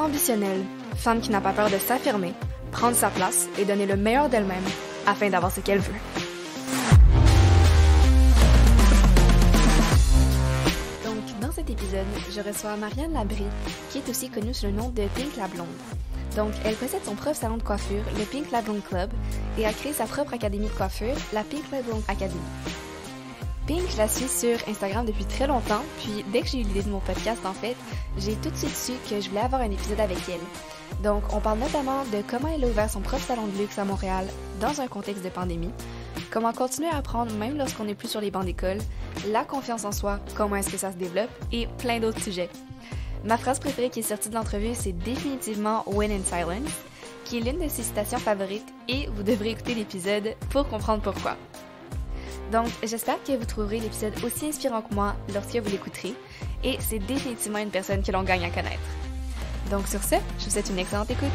ambitionnelle, femme qui n'a pas peur de s'affirmer, prendre sa place et donner le meilleur d'elle-même afin d'avoir ce qu'elle veut. Donc, dans cet épisode, je reçois Marianne Labrie, qui est aussi connue sous le nom de Pink la Blonde. Donc, elle possède son propre salon de coiffure, le Pink la Blonde Club, et a créé sa propre académie de coiffure, la Pink la Blonde Academy. Pink, je la suis sur Instagram depuis très longtemps, puis dès que j'ai eu l'idée de mon podcast, en fait, j'ai tout de suite su que je voulais avoir un épisode avec elle. Donc, on parle notamment de comment elle a ouvert son propre salon de luxe à Montréal dans un contexte de pandémie, comment continuer à apprendre même lorsqu'on n'est plus sur les bancs d'école, la confiance en soi, comment est-ce que ça se développe, et plein d'autres sujets. Ma phrase préférée qui est sortie de l'entrevue, c'est définitivement « Win in silence », qui est l'une de ses citations favorites, et vous devrez écouter l'épisode pour comprendre pourquoi. Donc, j'espère que vous trouverez l'épisode aussi inspirant que moi lorsque vous l'écouterez, et c'est définitivement une personne que l'on gagne à connaître. Donc sur ce, je vous souhaite une excellente écoute.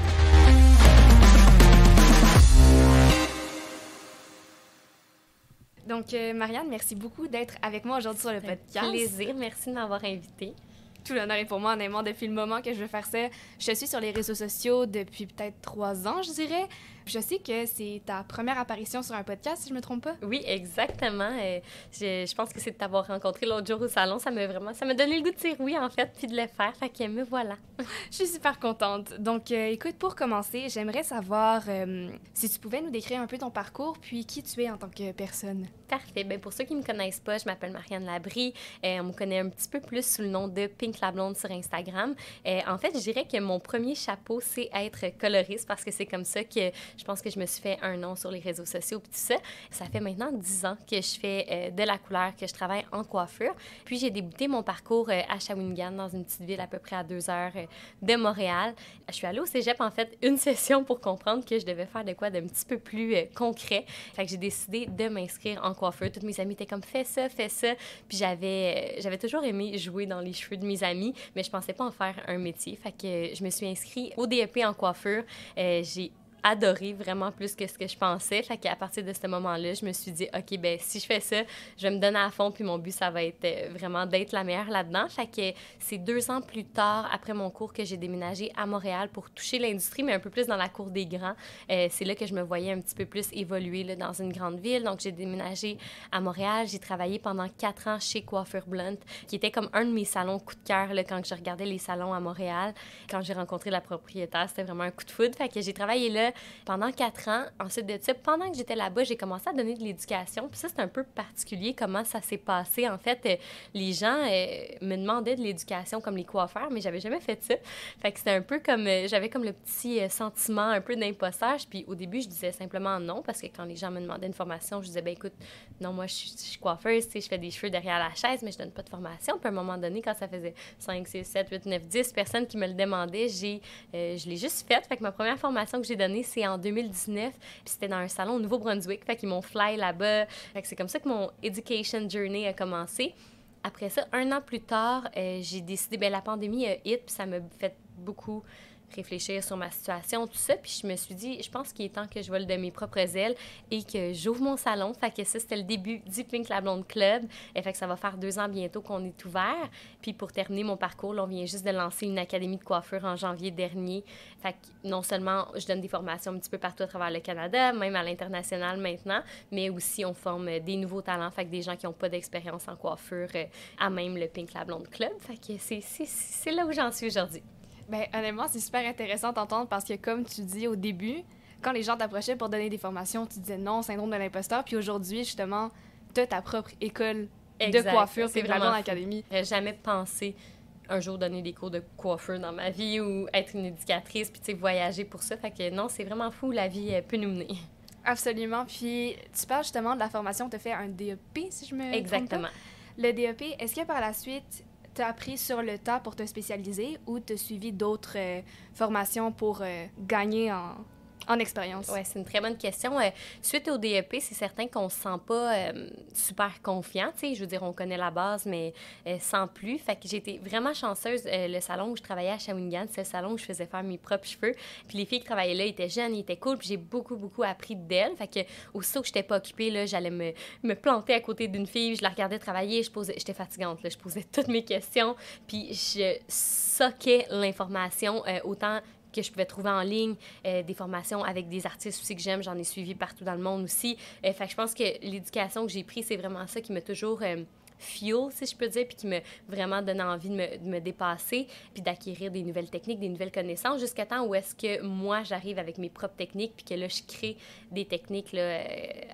Donc, Marianne, merci beaucoup d'être avec moi aujourd'hui sur le podcast. Plaisir, merci de m'avoir invitée. Tout l'honneur est pour moi, honnêtement, depuis le moment que je veux faire ça. Je suis sur les réseaux sociaux depuis peut-être 3 ans, je dirais. Je sais que c'est ta première apparition sur un podcast, si je me trompe pas. Oui, exactement. Je pense que c'est de t'avoir rencontré l'autre jour au salon. Ça m'a donné le goût de dire oui, en fait, puis de le faire. Fait que me voilà. Je suis super contente. Donc, écoute, pour commencer, j'aimerais savoir si tu pouvais nous décrire un peu ton parcours, puis qui tu es en tant que personne. Parfait. Bien, pour ceux qui ne me connaissent pas, je m'appelle Marianne Labrie. On me connaît un petit peu plus sous le nom de Pink la Blonde sur Instagram. En fait, je dirais que mon premier chapeau, c'est être coloriste parce que c'est comme ça que je pense que je me suis fait un nom sur les réseaux sociaux puis tout ça. Ça fait maintenant 10 ans que je fais de la couleur, que je travaille en coiffure. Puis j'ai débuté mon parcours à Shawinigan, dans une petite ville à peu près à 2 heures de Montréal. Je suis allée au cégep, en fait, une session pour comprendre que je devais faire de quoi d'un petit peu plus concret. Fait que j'ai décidé de m'inscrire en coiffeur. Toutes mes amies étaient comme « fais ça ». Puis j'avais toujours aimé jouer dans les cheveux de mes amis, mais je pensais pas en faire un métier. Fait que je me suis inscrite au DEP en coiffure. J'ai adoré vraiment plus que ce que je pensais. Fait qu'à partir de ce moment-là, je me suis dit, OK, ben si je fais ça, je vais me donner à fond, puis mon but, ça va être vraiment d'être la meilleure là-dedans. Fait que c'est 2 ans plus tard, après mon cours, que j'ai déménagé à Montréal pour toucher l'industrie, mais un peu plus dans la cour des grands. C'est là que je me voyais un petit peu plus évoluer là, dans une grande ville. Donc, j'ai déménagé à Montréal. J'ai travaillé pendant 4 ans chez Coiffure Blunt, qui était comme un de mes salons coup de cœur là, quand je regardais les salons à Montréal. Quand j'ai rencontré la propriétaire, c'était vraiment un coup de foudre. Fait que j'ai travaillé là pendant 4 ans. Ensuite de ça, pendant que j'étais là-bas, j'ai commencé à donner de l'éducation. Puis ça, c'est un peu particulier comment ça s'est passé. En fait, les gens me demandaient de l'éducation comme les coiffeurs, mais j'avais jamais fait ça. Fait que c'était un peu comme... j'avais comme le petit sentiment un peu d'impostage. Puis au début, je disais simplement non, parce que quand les gens me demandaient une formation, je disais, ben écoute, non, moi, je suis coiffeuse, tu sais, je fais des cheveux derrière la chaise, mais je donne pas de formation. Puis à un moment donné, quand ça faisait 5, 6, 7, 8, 9, 10 personnes qui me le demandaient, je l'ai juste faite. Fait que ma première formation que j'ai donnée, c'est en 2019, puis c'était dans un salon au Nouveau-Brunswick, fait qu'ils m'ont fly là-bas. Fait que c'est comme ça que mon education journey a commencé. Après ça, 1 an plus tard, j'ai décidé, ben la pandémie a hit, puis ça m'a fait beaucoup réfléchir sur ma situation, tout ça, puis je me suis dit, je pense qu'il est temps que je vole de mes propres ailes et que j'ouvre mon salon. Fait que ça, c'était le début du Pink la Blonde Club. Et fait que ça va faire 2 ans bientôt qu'on est ouvert. Puis pour terminer mon parcours, là, on vient juste de lancer une académie de coiffure en janvier dernier. Fait que non seulement je donne des formations un petit peu partout à travers le Canada, même à l'international maintenant, mais aussi on forme des nouveaux talents, fait que des gens qui n'ont pas d'expérience en coiffure à même le Pink la Blonde Club. Fait que c'est là où j'en suis aujourd'hui. Ben, honnêtement, c'est super intéressant d'entendre parce que, comme tu dis au début, quand les gens t'approchaient pour donner des formations, tu disais non, syndrome de l'imposteur. Puis aujourd'hui, justement, tu as ta propre école de coiffure, c'est vraiment l'académie. J'aurais jamais pensé un jour donner des cours de coiffure dans ma vie ou être une éducatrice, puis tu sais, voyager pour ça. Fait que non, c'est vraiment fou où la vie peut nous mener. Absolument. Puis tu parles justement de la formation, tu as fait un DEP, si je me Exactement. trompe pas. Le DEP, est-ce que par la suite, tu as appris sur le tas pour te spécialiser ou tu as suivi d'autres formations pour gagner en expérience? Oui, c'est une très bonne question. Suite au DEP, c'est certain qu'on ne se sent pas super confiant. Tu sais, je veux dire, on connaît la base, mais sans plus. Fait que j'ai été vraiment chanceuse. Le salon où je travaillais à Shawinigan, c'est le salon où je faisais faire mes propres cheveux. Puis les filles qui travaillaient là étaient jeunes, ils étaient cool. Puis j'ai beaucoup, beaucoup appris d'elles. Fait que aussitôt que je n'étais pas occupée, là, j'allais me planter à côté d'une fille. Je la regardais travailler. J'étais fatigante. Là, je posais toutes mes questions. Puis je soquais l'information autant que je pouvais trouver en ligne, des formations avec des artistes aussi que j'aime. J'en ai suivi partout dans le monde aussi. Fait que je pense que l'éducation que j'ai prise, c'est vraiment ça qui m'a toujours fuel, si je peux dire, puis qui m'a vraiment donné envie de me dépasser, puis d'acquérir des nouvelles techniques, des nouvelles connaissances, jusqu'à temps où est-ce que moi, j'arrive avec mes propres techniques, puis que là, je crée des techniques là,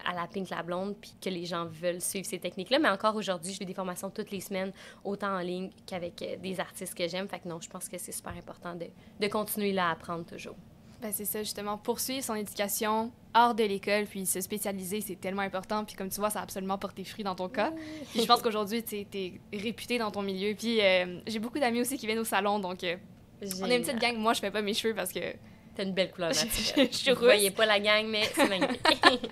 à la Pink la Blonde, puis que les gens veulent suivre ces techniques-là. Mais encore aujourd'hui, je fais des formations toutes les semaines, autant en ligne qu'avec des artistes que j'aime. Fait que non, je pense que c'est super important de continuer là à apprendre toujours. Ben c'est ça, justement. Poursuivre son éducation hors de l'école, puis se spécialiser, c'est tellement important. Puis comme tu vois, ça a absolument porté fruit dans ton cas. Puis je pense qu'aujourd'hui, tu es réputée dans ton milieu. Puis j'ai beaucoup d'amis aussi qui viennent au salon, donc on est une petite gang. Moi, je fais pas mes cheveux parce que... T'as une belle couleur naturelle. Je suis rousse. Vous voyez pas la gang, mais c'est magnifique.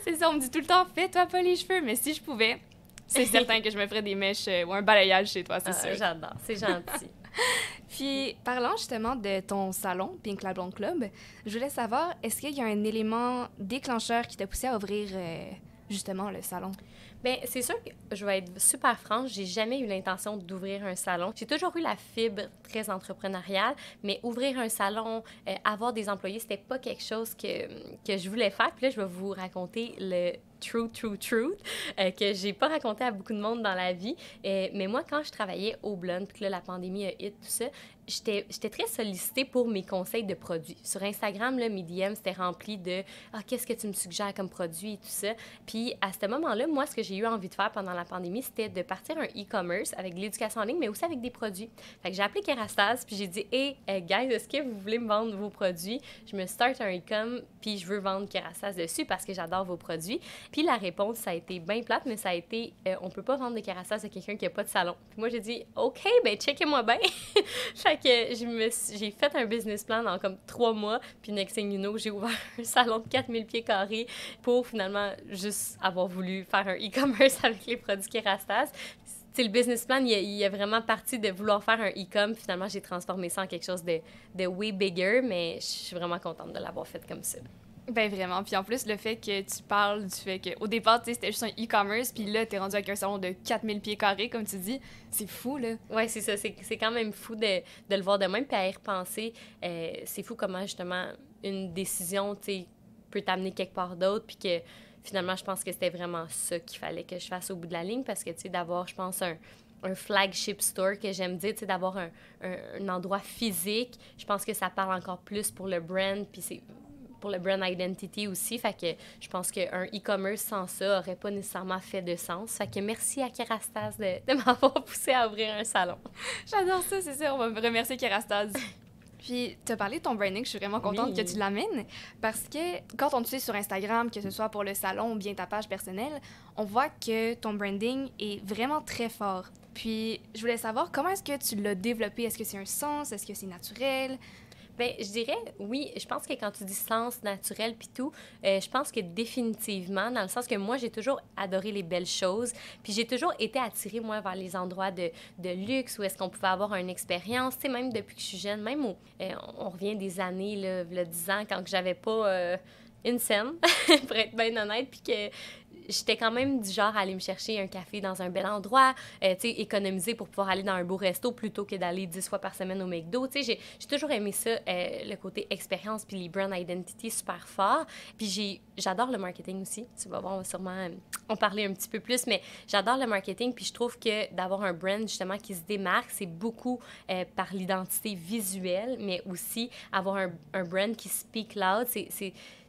C'est ça, on me dit tout le temps, fais-toi pas les cheveux. Mais si je pouvais, c'est certain que je me ferais des mèches ou un balayage chez toi, c'est sûr. J'adore, c'est gentil. Puis, parlant justement de ton salon, Pink la Blonde Club, je voulais savoir, est-ce qu'il y a un élément déclencheur qui t'a poussé à ouvrir justement le salon? Bien, c'est sûr que je vais être super franche, j'ai jamais eu l'intention d'ouvrir un salon. J'ai toujours eu la fibre très entrepreneuriale, mais ouvrir un salon, avoir des employés, c'était pas quelque chose que je voulais faire. Puis là, je vais vous raconter le truth, que j'ai pas raconté à beaucoup de monde dans la vie. Mais moi, quand je travaillais au Blonde, puis que là, la pandémie a hit, tout ça, j'étais très sollicitée pour mes conseils de produits. Sur Instagram, là, mes DM, c'était rempli de « Ah, qu'est-ce que tu me suggères comme produit? » et tout ça. Puis à ce moment-là, moi, ce que j'ai eu envie de faire pendant la pandémie, c'était de partir un e-commerce avec de l'éducation en ligne, mais aussi avec des produits. Fait que j'ai appelé Kerastase, puis j'ai dit « Hey, guys, est-ce que vous voulez me vendre vos produits? Je me start un e-com, puis je veux vendre Kerastase dessus parce que j'adore vos produits. » Puis la réponse, ça a été bien plate, mais ça a été on peut pas vendre de Kerastase à quelqu'un qui a pas de salon. Puis moi, j'ai dit « OK, ben checkez-moi bien. » Fait que j'ai fait un business plan dans comme 3 mois, puis next thing you know, j'ai ouvert un salon de 4000 pieds carrés pour finalement juste avoir voulu faire un e-commerce avec les produits Kerastase. C'est le business plan, il a vraiment parti de vouloir faire un e-com. Finalement, j'ai transformé ça en quelque chose de way bigger, mais je suis vraiment contente de l'avoir fait comme ça. Ben vraiment. Puis en plus, le fait que tu parles du fait qu'au départ, tu sais, c'était juste un e-commerce, puis là, t'es rendu avec un salon de 4000 pieds carrés, comme tu dis. C'est fou, là. Oui, c'est ça. C'est quand même fou de le voir de même, puis à y repenser. C'est fou comment, justement, une décision, tu sais, peut t'amener quelque part d'autre, puis que finalement, je pense que c'était vraiment ça qu'il fallait que je fasse au bout de la ligne, parce que, tu sais, d'avoir, je pense, un flagship store que j'aime dire, tu sais, d'avoir un endroit physique, je pense que ça parle encore plus pour le brand, puis c'est pour le brand identity aussi. Fait que je pense qu'un e-commerce sans ça aurait pas nécessairement fait de sens. Fait que merci à Kerastase de m'avoir poussé à ouvrir un salon. J'adore ça, c'est ça. On va remercier Kerastase. Puis, tu as parlé de ton branding, je suis vraiment contente que tu l'amènes parce que quand on te suit sur Instagram, que ce soit pour le salon ou bien ta page personnelle, on voit que ton branding est vraiment très fort. Puis, je voulais savoir comment est-ce que tu l'as développé? Est-ce que c'est un sens? Est-ce que c'est naturel? Bien, je dirais, oui, je pense que quand tu dis sens naturel puis tout, je pense que définitivement, dans le sens que moi, j'ai toujours adoré les belles choses, puis j'ai toujours été attirée, moi, vers les endroits de luxe où est-ce qu'on pouvait avoir une expérience, tu sais, même depuis que je suis jeune, même où on revient des années, là, 10 ans, quand que j'avais pas une scène, pour être bien honnête, puis que j'étais quand même du genre à aller me chercher un café dans un bel endroit, tu sais, économiser pour pouvoir aller dans un beau resto plutôt que d'aller 10 fois par semaine au McDo. Tu sais, j'ai toujours aimé ça, le côté expérience puis les brand identity super fort. Puis j'adore le marketing aussi. Tu vas voir, on va sûrement en parler un petit peu plus, mais j'adore le marketing puis je trouve que d'avoir un brand justement qui se démarque, c'est beaucoup par l'identité visuelle, mais aussi avoir un brand qui speak loud,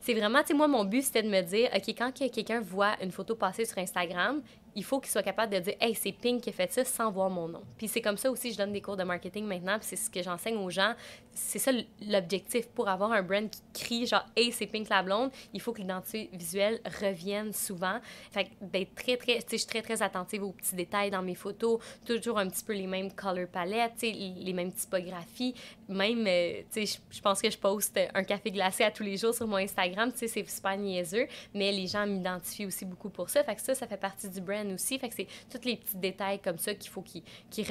c'est vraiment, tu sais, moi, mon but, c'était de me dire, OK, quand quelqu'un voit une photo passer sur Instagram, il faut qu'ils soient capables de dire « Hey, c'est Pink qui a fait ça » sans voir mon nom. Puis c'est comme ça aussi, je donne des cours de marketing maintenant, puis c'est ce que j'enseigne aux gens. C'est ça l'objectif. Pour avoir un brand qui crie genre « Hey, c'est Pink la blonde », il faut que l'identité visuelle revienne souvent. Fait que d'être très, très... Tu sais, je suis très, très attentive aux petits détails dans mes photos, toujours un petit peu les mêmes color palettes, tu sais, les mêmes typographies. Même, tu sais, je pense que je poste un café glacé à tous les jours sur mon Instagram, tu sais, c'est super niaiseux, mais les gens m'identifient aussi beaucoup pour ça. Fait que ça fait partie du brand aussi. Fait que c'est tous les petits détails comme ça qu'il faut qu'ils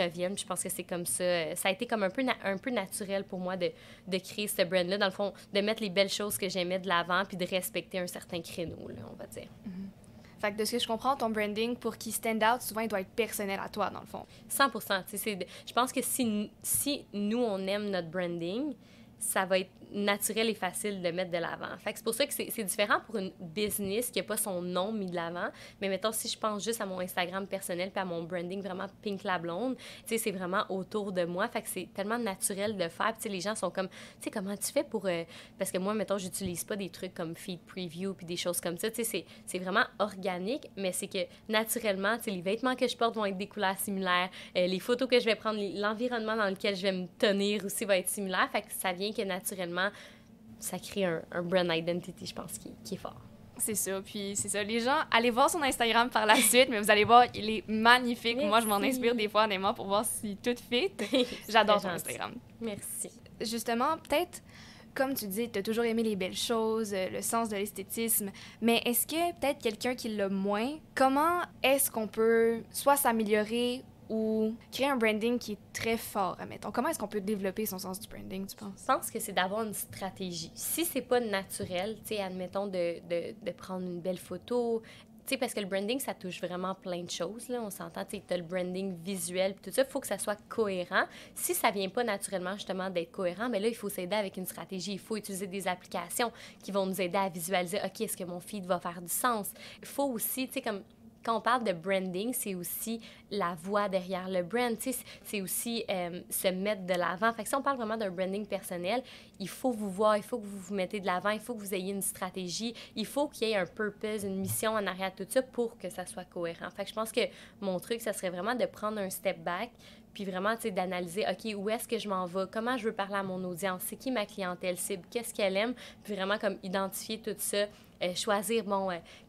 reviennent. Je pense que c'est comme ça. Ça a été comme un peu naturel pour moi de créer ce brand-là. Dans le fond, de mettre les belles choses que j'aimais de l'avant puis de respecter un certain créneau, là, on va dire. Mm-hmm. Fait que de ce que je comprends, ton branding, pour qu'il stand out, souvent, il doit être personnel à toi, dans le fond. 100%. Je pense que si nous, on aime notre branding, ça va être naturel et facile de mettre de l'avant. Fait que c'est pour ça que c'est différent pour une business qui n'a pas son nom mis de l'avant. Mais mettons, si je pense juste à mon Instagram personnel puis à mon branding vraiment Pink la blonde, tu sais, c'est vraiment autour de moi. Fait que c'est tellement naturel de faire. Puis tu sais, les gens sont comme, tu sais, comment tu fais pour... Parce que moi, mettons, j'utilise pas des trucs comme feed preview puis des choses comme ça. Tu sais, c'est vraiment organique, mais c'est que naturellement, tu sais, les vêtements que je porte vont être des couleurs similaires. Les photos que je vais prendre, l'environnement dans lequel je vais me tenir aussi va être similaire. Fait que ça vient que naturellement, ça crée un brand identity, je pense, qui est fort. C'est ça, puis c'est ça. Les gens, allez voir son Instagram par la suite, mais vous allez voir, il est magnifique. Merci. Moi, je m'en inspire des fois, honnêtement, pour voir si tout fit. J'adore ton Instagram. Merci. Justement, peut-être, comme tu dis, tu as toujours aimé les belles choses, le sens de l'esthétisme, mais est-ce que peut-être quelqu'un qui l'a moins, comment est-ce qu'on peut soit s'améliorer ou créer un branding qui est très fort, admettons? Comment est-ce qu'on peut développer son sens du branding, tu penses? Je pense que c'est d'avoir une stratégie. Si c'est pas naturel, tu sais, admettons de prendre une belle photo, tu sais, parce que le branding, ça touche vraiment plein de choses, là, on s'entend, tu sais, t'as le branding visuel, tout ça, il faut que ça soit cohérent. Si ça vient pas naturellement, justement, d'être cohérent, mais là, il faut s'aider avec une stratégie. Il faut utiliser des applications qui vont nous aider à visualiser, OK, est-ce que mon feed va faire du sens? Il faut aussi, tu sais, comme... Quand on parle de branding, c'est aussi la voix derrière le brand, tu sais, c'est aussi se mettre de l'avant. Fait que si on parle vraiment d'un branding personnel, il faut vous voir, il faut que vous vous mettez de l'avant, il faut que vous ayez une stratégie, il faut qu'il y ait un purpose, une mission en arrière de tout ça pour que ça soit cohérent. Fait que je pense que mon truc, ça serait vraiment de prendre un step back puis vraiment, tu sais, d'analyser, OK, où est-ce que je m'en vais, comment je veux parler à mon audience, c'est qui ma clientèle cible, qu'est-ce qu'elle aime, puis vraiment comme identifier tout ça, choisir,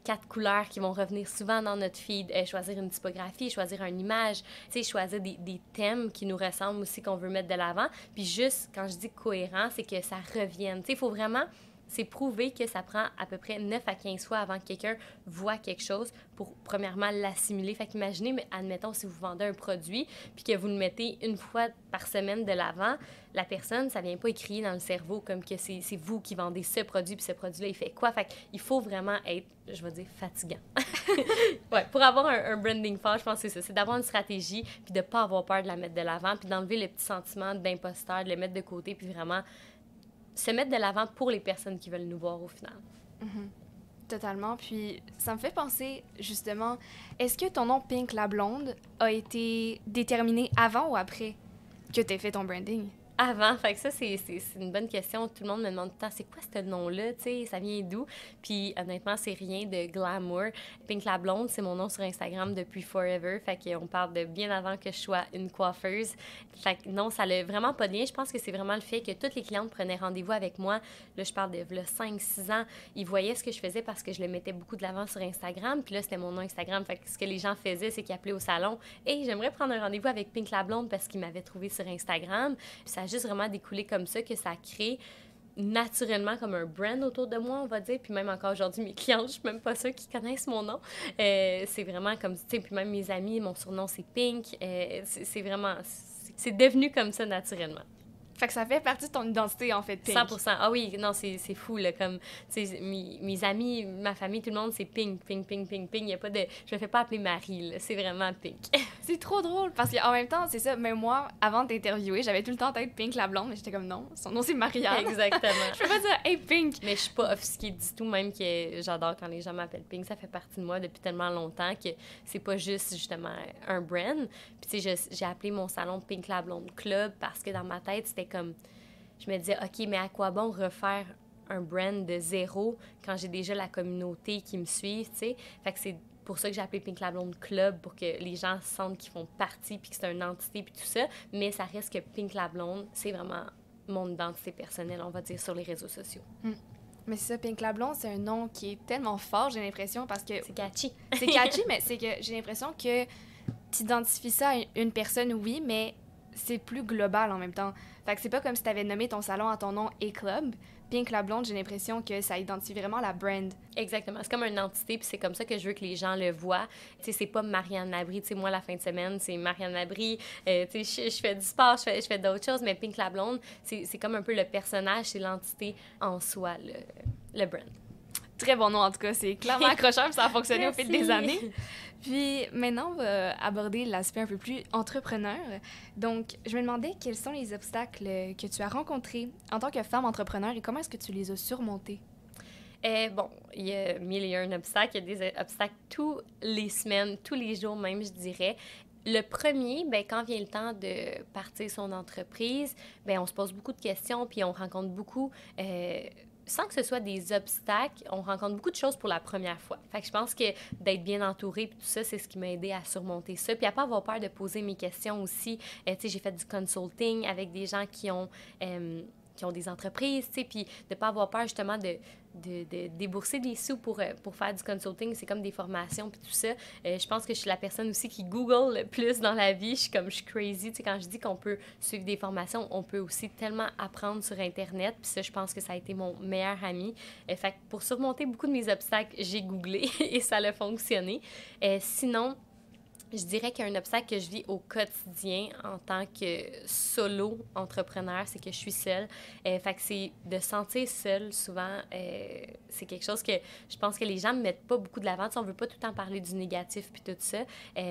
4 couleurs qui vont revenir souvent dans notre feed, choisir une typographie, choisir une image, tu sais, choisir des thèmes qui nous ressemblent aussi, qu'on veut mettre de l'avant. Puis juste, quand je dis cohérent, c'est que ça revienne. Tu sais, il faut vraiment... C'est prouvé que ça prend à peu près 9 à 15 fois avant que quelqu'un voit quelque chose pour, premièrement, l'assimiler. Fait qu'imaginez, mais admettons, si vous vendez un produit puis que vous le mettez une fois par semaine de l'avant, la personne, ça vient pas écrire dans le cerveau comme que c'est vous qui vendez ce produit puis ce produit-là, il fait quoi? Fait qu'il faut vraiment être, je vais dire, fatigant. Ouais, pour avoir un branding fort, je pense que c'est ça. C'est d'avoir une stratégie puis de pas avoir peur de la mettre de l'avant puis d'enlever le petit sentiment d'imposteur, de le mettre de côté puis vraiment... se mettre de l'avant pour les personnes qui veulent nous voir au final. Mm-hmm. Totalement. Puis ça me fait penser, justement, est-ce que ton nom Pink la blonde a été déterminé avant ou après que tu aies fait ton branding? Avant, fait que ça, c'est une bonne question. Tout le monde me demande tout le temps, c'est quoi ce nom-là, tu sais, ça vient d'où? Puis honnêtement, c'est rien de glamour. Pink la blonde, c'est mon nom sur Instagram depuis forever, fait qu'on parle de bien avant que je sois une coiffeuse. Fait que non, ça l'a vraiment pas de lien. Je pense que c'est vraiment le fait que toutes les clientes prenaient rendez-vous avec moi. Là, je parle de 5-6 ans. Ils voyaient ce que je faisais parce que je le mettais beaucoup de l'avant sur Instagram. Puis là, c'était mon nom Instagram. Fait que ce que les gens faisaient, c'est qu'ils appelaient au salon. « Hey, j'aimerais prendre un rendez-vous avec Pink la blonde parce qu'ils m'avaient trouvé sur Instagram. » Puis ça a juste vraiment découlé comme ça, que ça crée naturellement comme un brand autour de moi, on va dire. Puis même encore aujourd'hui, mes clients, je suis même pas sûre qu'ils connaissent mon nom. C'est vraiment comme, tu sais, puis même mes amis, mon surnom, c'est Pink. C'est vraiment... C'est devenu comme ça naturellement. Fait que ça fait partie de ton identité, en fait, Pink. 100%. Ah oui, non, c'est fou, là, comme, tu sais, mes amis, ma famille, tout le monde, c'est Pink, Pink, Pink, Pink, Pink. Il y a pas de... Je me fais pas appeler Marie, là, c'est vraiment Pink. C'est trop drôle, parce qu'en même temps, c'est ça, même moi, avant de t'interviewer, j'avais tout le temps en tête Pink la blonde, mais j'étais comme, non, son nom, c'est Marianne. Exactement. Je peux pas dire « Hey, Pink ». Mais je suis pas offusquée du tout, même que j'adore quand les gens m'appellent Pink. Ça fait partie de moi depuis tellement longtemps que c'est pas juste, justement, un brand. Puis, tu sais, j'ai appelé mon salon Pink la blonde Club parce que dans ma tête, c'était comme... Je me disais, OK, mais à quoi bon refaire un brand de zéro quand j'ai déjà la communauté qui me suit, tu sais? Fait que c'est pour ça que j'ai appelé Pink La Blonde Club, pour que les gens sentent qu'ils font partie, puis que c'est une entité, puis tout ça. Mais ça reste que Pink La Blonde, c'est vraiment mon identité personnelle, on va dire, sur les réseaux sociaux. Mais c'est ça, Pink La Blonde, c'est un nom qui est tellement fort, j'ai l'impression, parce que... C'est catchy. C'est catchy, mais c'est que j'ai l'impression que tu identifies ça à une personne, oui, mais c'est plus global en même temps. Fait que c'est pas comme si tu avais nommé ton salon à ton nom et club. Pink La Blonde, j'ai l'impression que ça identifie vraiment la brand. Exactement. C'est comme une entité, puis c'est comme ça que je veux que les gens le voient. Tu sais, c'est pas Marianne Labrie. Tu sais, moi, la fin de semaine, c'est Marianne Labrie. Tu sais, je fais du sport, je fais d'autres choses, mais Pink La Blonde, c'est comme un peu le personnage, c'est l'entité en soi, le brand. Très bon nom, en tout cas. C'est clairement accrocheur, puis ça a fonctionné au fil des années. Puis maintenant, on va aborder l'aspect un peu plus entrepreneur. Donc, je me demandais quels sont les obstacles que tu as rencontrés en tant que femme entrepreneur et comment est-ce que tu les as surmontés? Bon, il y a mille et un obstacles. Il y a des obstacles tous les semaines, tous les jours même, je dirais. Le premier, ben, quand vient le temps de partir son entreprise, ben, on se pose beaucoup de questions, puis on rencontre beaucoup... sans que ce soit des obstacles, on rencontre beaucoup de choses pour la première fois. Fait que je pense que d'être bien entourée, puis tout ça, c'est ce qui m'a aidé à surmonter ça. Puis à pas avoir peur de poser mes questions aussi. Tu sais, j'ai fait du consulting avec des gens qui ont des entreprises, tu sais, puis de pas avoir peur justement de débourser des sous pour faire du consulting. C'est comme des formations puis tout ça. Je pense que je suis la personne aussi qui Google le plus dans la vie. Je suis crazy. Tu sais, quand je dis qu'on peut suivre des formations, on peut aussi tellement apprendre sur Internet. Puis ça, je pense que ça a été mon meilleur ami. Fait que pour surmonter beaucoup de mes obstacles, j'ai googlé et ça a fonctionné. Sinon, je dirais qu'il y a un obstacle que je vis au quotidien en tant que solo entrepreneur, c'est que je suis seule. Fait que c'est de sentir seule, souvent, c'est quelque chose que je pense que les gens ne mettent pas beaucoup de l'avant. Tu sais, on ne veut pas tout le temps parler du négatif puis tout ça,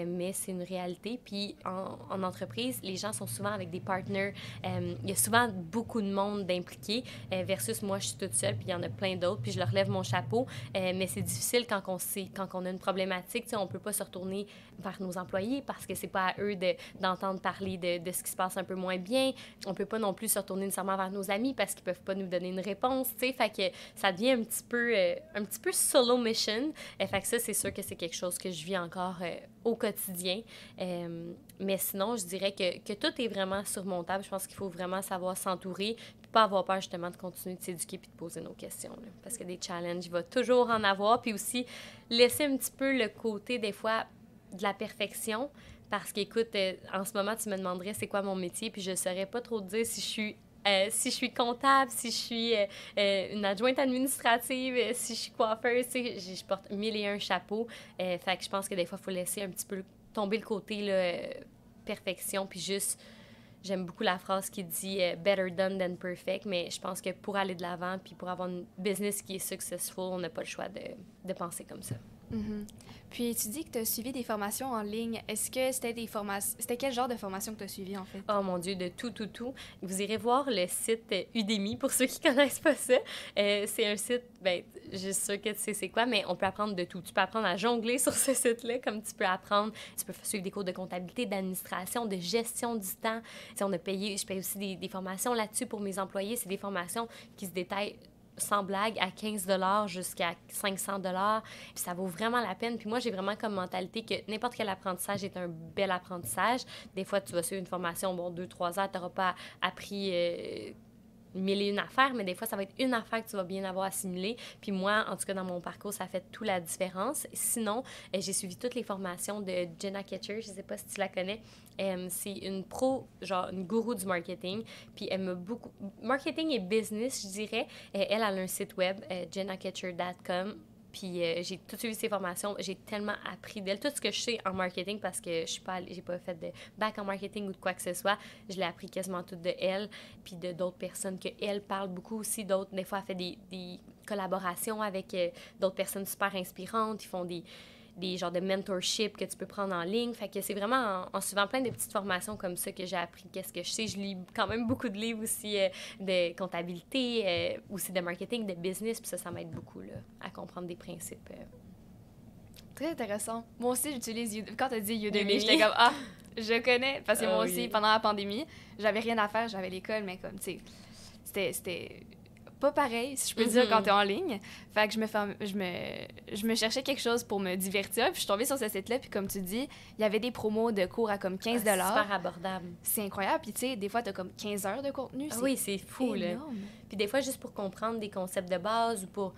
mais c'est une réalité. Puis en entreprise, les gens sont souvent avec des partenaires. Il y a souvent beaucoup de monde d'impliqués versus moi, je suis toute seule, puis il y en a plein d'autres, puis je leur lève mon chapeau. Mais c'est difficile quand on a une problématique. Tu sais, on ne peut pas se retourner vers nos employés parce que c'est pas à eux d'entendre parler de ce qui se passe un peu moins bien. On peut pas non plus se retourner nécessairement vers nos amis parce qu'ils peuvent pas nous donner une réponse, tu sais. Fait que ça devient un petit peu solo mission. Fait que ça, c'est sûr que c'est quelque chose que je vis encore au quotidien. Mais sinon, je dirais que tout est vraiment surmontable. Je pense qu'il faut vraiment savoir s'entourer puis pas avoir peur justement de continuer de s'éduquer puis de poser nos questions, là. Parce que des challenges, il va toujours en avoir. Puis aussi, laisser un petit peu le côté, des fois, de la perfection, parce qu'écoute, en ce moment, tu me demanderais c'est quoi mon métier, puis je ne saurais pas trop te dire si je suis comptable, si je suis une adjointe administrative, si je suis coiffeuse, tu sais, je porte 1001 chapeaux. Fait que je pense que des fois, il faut laisser un petit peu tomber le côté là, perfection, puis juste, j'aime beaucoup la phrase qui dit « better done than perfect », mais je pense que pour aller de l'avant, puis pour avoir une business qui est successful, on n'a pas le choix de penser comme ça. Mm-hmm. Puis tu dis que tu as suivi des formations en ligne. Est-ce que c'était des formations... C'était quel genre de formation que tu as suivi, en fait? Oh mon Dieu, de tout. Vous irez voir le site Udemy, pour ceux qui connaissent pas ça. C'est un site, ben, je suis sûre que tu sais c'est quoi, mais on peut apprendre de tout. Tu peux apprendre à jongler sur ce site-là, comme tu peux apprendre. Tu peux suivre des cours de comptabilité, d'administration, de gestion du temps. Tu sais, je paye aussi des formations là-dessus pour mes employés. C'est des formations qui se détaillent sans blague, à 15 $ jusqu'à 500 $. Puis ça vaut vraiment la peine. Puis moi, j'ai vraiment comme mentalité que n'importe quel apprentissage est un bel apprentissage. Des fois, tu vas suivre une formation, 2-3 heures, tu n'auras pas appris 1001 affaires, mais des fois, ça va être une affaire que tu vas bien avoir assimilée. Puis moi, en tout cas, dans mon parcours, ça fait toute la différence. Sinon, j'ai suivi toutes les formations de Jenna Ketcher. Je ne sais pas si tu la connais. C'est une pro, genre une gourou du marketing. Puis elle m'a beaucoup... Marketing et business, je dirais. Elle a un site web, jennaketcher.com. Puis j'ai tout suivi ses formations. J'ai tellement appris d'elle. Tout ce que je sais en marketing, parce que j'ai pas fait de bac en marketing ou de quoi que ce soit, je l'ai appris quasiment tout de elle. Puis de d'autres personnes qu'elle parle beaucoup aussi. D'autres, des fois, elle fait des collaborations avec d'autres personnes super inspirantes. Ils font des genres de mentorship que tu peux prendre en ligne. Fait que c'est vraiment en suivant plein de petites formations comme ça que j'ai appris qu'est-ce que je sais. Je lis quand même beaucoup de livres aussi de comptabilité, aussi de marketing, de business, puis ça m'aide beaucoup là, à comprendre des principes. Très intéressant. Moi aussi, j'utilise quand tu as dit Udemy, j'étais comme « Ah, je connais! » Parce que moi aussi, pendant la pandémie, j'avais rien à faire, j'avais l'école, mais comme, tu sais, c'était pas pareil, si je peux dire, quand t'es en ligne. Fait que je me cherchais quelque chose pour me divertir. Puis je suis tombée sur ce site-là, puis comme tu dis, il y avait des promos de cours à comme 15 $. Super abordable. C'est incroyable. Puis tu sais, des fois, t'as comme 15 heures de contenu. Oui, c'est fou, énorme. là. Puis des fois, juste pour comprendre des concepts de base ou pour...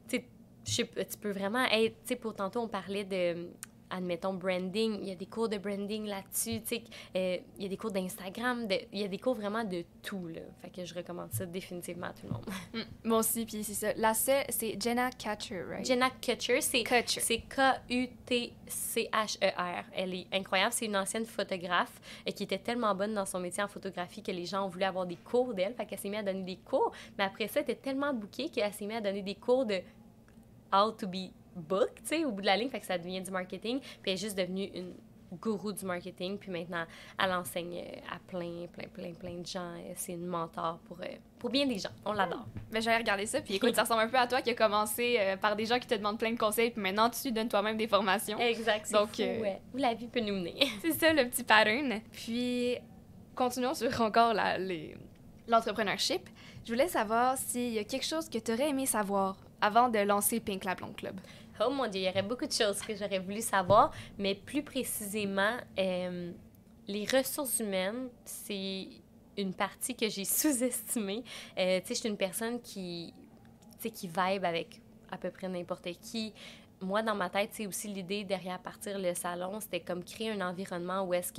Tu sais, tu peux vraiment être... Tu sais, pour tantôt, on parlait de... Admettons, branding, il y a des cours de branding là-dessus, tu sais, il y a des cours d'Instagram, il y a des cours vraiment de tout, là. Fait que je recommande ça définitivement à tout le monde. Moi aussi, puis c'est ça. La seule, c'est Jenna Kutcher, right? Jenna Kutcher, c'est Kutcher. Elle est incroyable, c'est une ancienne photographe qui était tellement bonne dans son métier en photographie que les gens ont voulu avoir des cours d'elle, fait qu'elle s'est mise à donner des cours, mais après ça, elle était tellement bookée qu'elle s'est mise à donner des cours de how to be book, tu sais, au bout de la ligne, fait que ça devient du marketing, puis elle est juste devenue une gourou du marketing, puis maintenant, elle enseigne à plein de gens. C'est une mentor pour bien des gens. On l'adore. Mais j'allais regarder ça, puis écoute, ça ressemble un peu à toi qui a commencé par des gens qui te demandent plein de conseils, puis maintenant, tu donnes toi-même des formations. Exact, c'est fou, ouais. Où la vie peut nous mener. C'est ça, le petit pattern. Puis, continuons sur encore l'entrepreneurship. Je voulais savoir s'il y a quelque chose que tu aurais aimé savoir avant de lancer Pink La Blonde Club. Oh mon Dieu, il y aurait beaucoup de choses que j'aurais voulu savoir, mais plus précisément, les ressources humaines, c'est une partie que j'ai sous-estimée. Tu sais, je suis une personne qui vibe avec à peu près n'importe qui. Moi, dans ma tête, c'est aussi l'idée derrière partir le salon, c'était comme créer un environnement où est-ce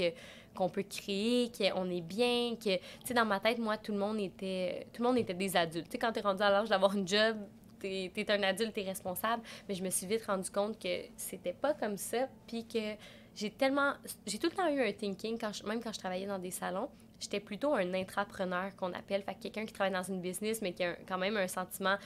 qu'on peut créer, qu'on est bien, que, tu sais, dans ma tête, moi, tout le monde était des adultes. Tu sais, quand t'es rendu à l'âge d'avoir une job, t'es un adulte, t'es responsable, mais je me suis vite rendu compte que c'était pas comme ça, puis que j'ai tout le temps eu un thinking, même quand je travaillais dans des salons, j'étais plutôt un intrapreneur qu'on appelle, fait que quelqu'un qui travaille dans une business, mais qui a quand même un sentiment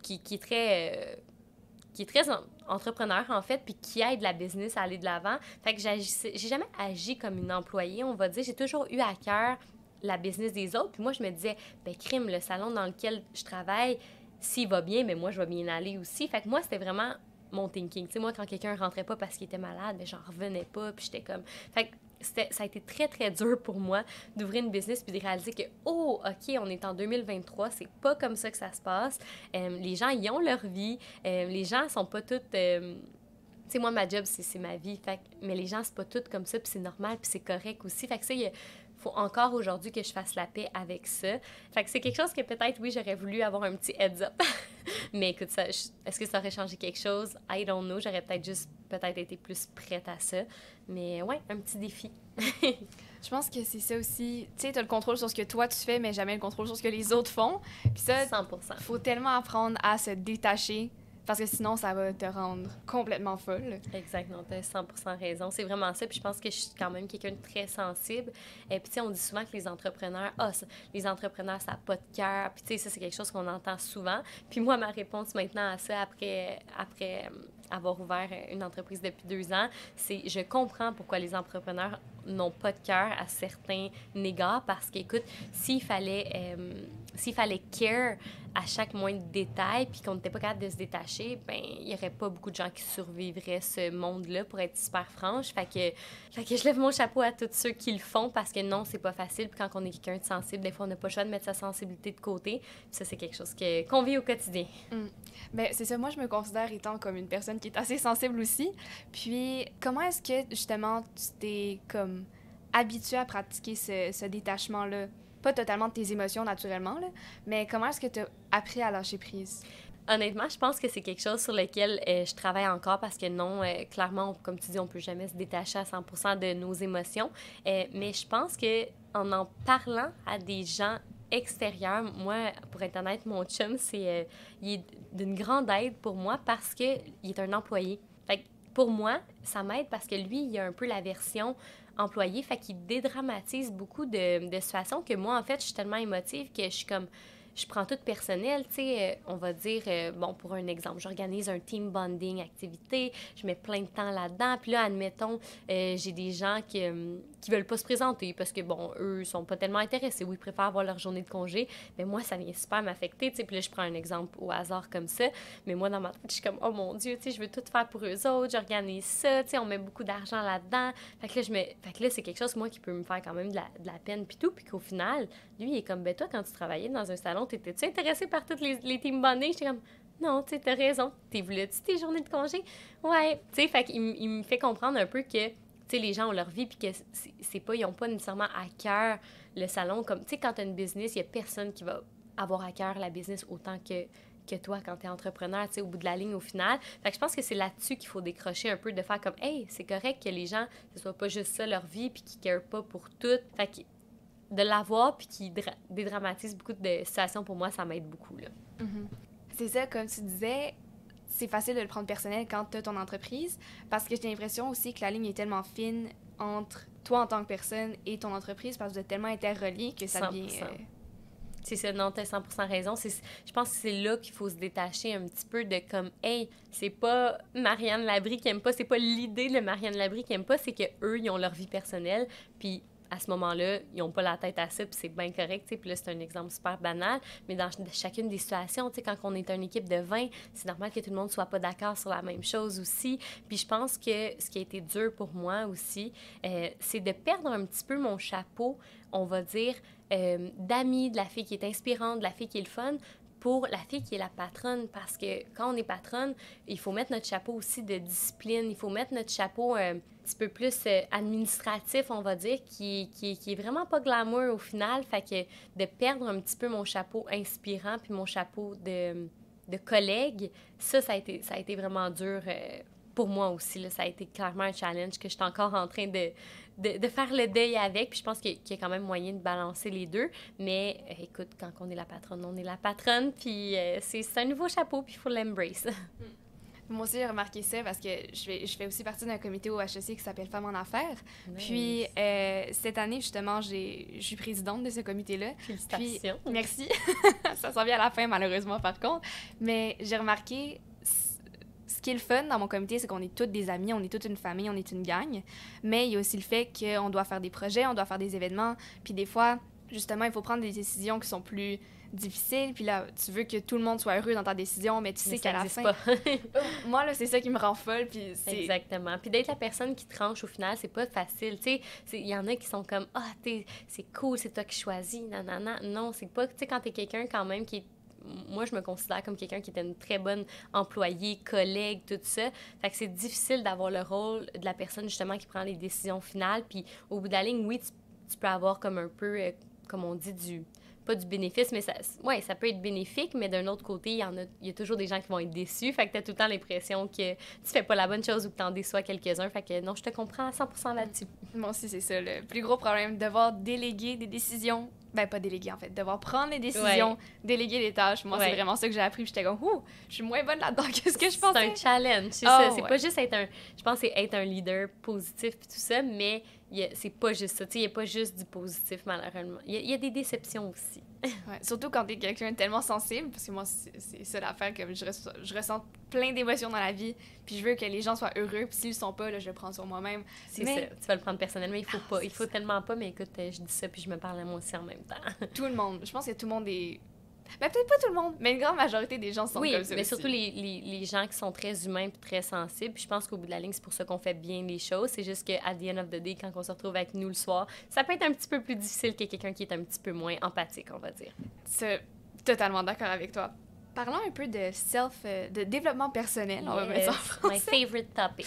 qui est très entrepreneur, en fait, puis qui aide la business à aller de l'avant. Fait que j'ai jamais agi comme une employée, on va dire. J'ai toujours eu à cœur la business des autres. Puis moi, je me disais, ben crime, le salon dans lequel je travaille, s'il va bien, mais moi, je vais bien aller aussi. Fait que moi, c'était vraiment mon thinking. Tu sais, moi, quand quelqu'un rentrait pas parce qu'il était malade, ben j'en revenais pas, puis j'étais comme... Fait que ça a été très, très dur pour moi d'ouvrir une business puis de réaliser que, oh, OK, on est en 2023, c'est pas comme ça que ça se passe. Les gens, ils ont leur vie. Les gens sont pas tous... tu sais, moi, ma job, c'est ma vie. Fait mais les gens, c'est pas tout comme ça, puis c'est normal, puis c'est correct aussi. Fait que ça, il faut encore aujourd'hui que je fasse la paix avec ça. Fait que c'est quelque chose que peut-être, oui, j'aurais voulu avoir un petit heads-up. Mais écoute, est-ce que ça aurait changé quelque chose? I don't know. J'aurais peut-être été plus prête à ça. Mais ouais, un petit défi. Je pense que c'est ça aussi. Tu sais, t'as le contrôle sur ce que toi tu fais, mais jamais le contrôle sur ce que les autres font. Puis ça, 100%. Faut tellement apprendre à se détacher parce que sinon, ça va te rendre complètement folle. Exactement, tu as 100% raison. C'est vraiment ça. Puis je pense que je suis quand même quelqu'un de très sensible. Et puis, tu sais, on dit souvent que les entrepreneurs, les entrepreneurs, ça n'a pas de cœur. Puis, tu sais, ça, c'est quelque chose qu'on entend souvent. Puis moi, ma réponse maintenant à ça, après avoir ouvert une entreprise depuis 2 ans, c'est je comprends pourquoi les entrepreneurs n'ont pas de cœur à certains égards parce qu'écoute, s'il fallait care à chaque moindre détail puis qu'on n'était pas capable de se détacher, ben il n'y aurait pas beaucoup de gens qui survivraient ce monde-là, pour être super franche. Fait que je lève mon chapeau à tous ceux qui le font parce que non, c'est pas facile. Puis quand on est quelqu'un de sensible, des fois, on n'a pas le choix de mettre sa sensibilité de côté. Puis ça, c'est quelque chose qu'on vit au quotidien. Ben, c'est ça. Moi, je me considère étant comme une personne qui est assez sensible aussi. Puis, comment est-ce que, justement, tu t'es comme habituée à pratiquer ce détachement-là? Pas totalement de tes émotions, naturellement, là, mais comment est-ce que tu as appris à lâcher prise? Honnêtement, je pense que c'est quelque chose sur lequel je travaille encore parce que non, clairement, comme tu dis, on peut jamais se détacher à 100% de nos émotions. Mais je pense qu'en parlant à des gens extérieurs, moi, pour être honnête, mon chum, il est d'une grande aide pour moi parce qu'il est un employé. Fait que pour moi, ça m'aide parce que lui, il a un peu la version employé, fait qu'il dédramatise beaucoup de situations que moi, en fait, je suis tellement émotive que je suis comme... Je prends tout personnel, tu sais, on va dire, bon, pour un exemple, j'organise un team bonding activité, je mets plein de temps là-dedans, puis là, admettons, j'ai des gens qui veulent pas se présenter parce que, bon, eux sont pas tellement intéressés ou ils préfèrent avoir leur journée de congé, mais moi, ça vient super m'affecter, tu sais, puis là, je prends un exemple au hasard comme ça, mais moi, dans ma tête, je suis comme, oh mon Dieu, tu sais, je veux tout faire pour eux autres, j'organise ça, tu sais, on met beaucoup d'argent là-dedans, fait que là, c'est quelque chose, moi, qui peut me faire quand même de la peine, puis tout, puis qu'au final, lui, il est comme, ben toi, quand tu travaillais dans un salon, salon, t'étais-tu intéressée par toutes les team bonding? J'étais comme, non, tu sais, t'as raison. T'es voulu-tu tes journées de congé? Ouais. Tu sais, fait qu'il il me fait comprendre un peu que, tu sais, les gens ont leur vie, puis que c'est pas, ils ont pas nécessairement à cœur le salon. Comme, tu sais, quand t'as une business, il y a personne qui va avoir à cœur la business autant que toi quand t'es entrepreneur, tu sais, au bout de la ligne, au final. Fait que je pense que c'est là-dessus qu'il faut décrocher un peu, de faire comme, hey, c'est correct que les gens, ce soit pas juste ça leur vie, puis qu'ils carent pas pour tout. Fait que de l'avoir, puis qui dédramatise beaucoup de situations, pour moi, ça m'aide beaucoup, là. Mm-hmm. C'est ça, comme tu disais, c'est facile de le prendre personnel quand tu as ton entreprise, parce que j'ai l'impression aussi que la ligne est tellement fine entre toi en tant que personne et ton entreprise, parce que vous êtes tellement interreliés que ça 100%. devient... C'est ça, non, t'as 100% raison. Je pense que c'est là qu'il faut se détacher un petit peu de comme, hey, c'est pas Marianne Labrie qui aime pas, c'est pas l'idée de Marianne Labrie qui aime pas, c'est qu'eux, ils ont leur vie personnelle, puis à ce moment-là, ils n'ont pas la tête à ça, puis c'est bien correct, tu sais. Puis là, c'est un exemple super banal, mais dans chacune des situations, tu sais, quand on est une équipe de 20, c'est normal que tout le monde soit pas d'accord sur la même chose aussi. Puis je pense que ce qui a été dur pour moi aussi, c'est de perdre un petit peu mon chapeau, on va dire, d'amie, de la fille qui est inspirante, de la fille qui est le fun, pour la fille qui est la patronne, parce que quand on est patronne, il faut mettre notre chapeau aussi de discipline, il faut mettre notre chapeau un petit peu plus administratif, on va dire, qui est vraiment pas glamour au final, fait que de perdre un petit peu mon chapeau inspirant puis mon chapeau de collègue, ça a été vraiment dur pour moi aussi, là. Ça a été clairement un challenge que je suis encore en train de faire le deuil avec, puis je pense qu'il y a quand même moyen de balancer les deux, mais écoute, quand on est la patronne, on est la patronne, puis c'est un nouveau chapeau, puis il faut l'embrace. Moi aussi, j'ai remarqué ça parce que je fais aussi partie d'un comité au HEC qui s'appelle Femmes en affaires. Nice. Puis, cette année, justement, je suis présidente de ce comité-là. Félicitations. Puis, merci. Ça s'en vient à la fin, malheureusement, par contre. Mais j'ai remarqué, ce qui est le fun dans mon comité, c'est qu'on est toutes des amis, on est toute une famille, on est une gang. Mais il y a aussi le fait qu'on doit faire des projets, on doit faire des événements. Puis des fois, justement, il faut prendre des décisions qui sont plus difficiles. Puis là, tu veux que tout le monde soit heureux dans ta décision, mais tu sais qu'à la fin... pas. Moi, là, c'est ça qui me rend folle. Puis Exactement. Puis d'être la personne qui tranche, au final, c'est pas facile. Tu sais, il y en a qui sont comme « Ah, c'est cool, c'est toi qui choisis, nanana. » Non, c'est pas... Tu sais, quand t'es quelqu'un quand même qui est... Moi, je me considère comme quelqu'un qui était une très bonne employée, collègue, tout ça. Fait que c'est difficile d'avoir le rôle de la personne, justement, qui prend les décisions finales. Puis au bout de la ligne, oui, tu peux avoir comme un peu, comme on dit, pas du bénéfice, mais ça peut être bénéfique, mais d'un autre côté, il y a toujours des gens qui vont être déçus. Fait que t'as tout le temps l'impression que tu fais pas la bonne chose ou que t'en déçois quelques-uns. Fait que non, je te comprends à 100% là-dessus. Moi aussi, c'est ça, le plus gros problème, devoir déléguer des décisions. Ben, pas déléguer, en fait. Devoir prendre les décisions, déléguer les tâches. Moi, c'est vraiment ça que j'ai appris. J'étais comme, ouh, je suis moins bonne là-dedans que ce que je pensais. C'est un challenge, c'est ça. C'est pas juste je pense que c'est être un leader positif puis tout ça, mais c'est pas juste ça. Tu sais, il n'y a pas juste du positif, malheureusement. Il y a des déceptions aussi. Ouais, surtout quand t'es quelqu'un tellement sensible, parce que moi, c'est ça l'affaire, que je ressens plein d'émotions dans la vie, puis je veux que les gens soient heureux, puis s'ils le sont pas, là, je le prends sur moi-même. C'est ça, tu vas le prendre personnellement, il faut pas, il faut tellement pas, mais écoute, je dis ça, puis je me parle à moi aussi en même temps. Tout le monde, je pense que tout le monde est... Ben, peut-être pas tout le monde, mais une grande majorité des gens sont comme ça. Oui, mais surtout les gens qui sont très humains et très sensibles. Puis je pense qu'au bout de la ligne, c'est pour ça qu'on fait bien les choses. C'est juste qu'à the end of the day, quand on se retrouve avec nous le soir, ça peut être un petit peu plus difficile que quelqu'un qui est un petit peu moins empathique, on va dire. C'est totalement d'accord avec toi. Parlons un peu de développement personnel, on va mettre ça en français. My favorite topic.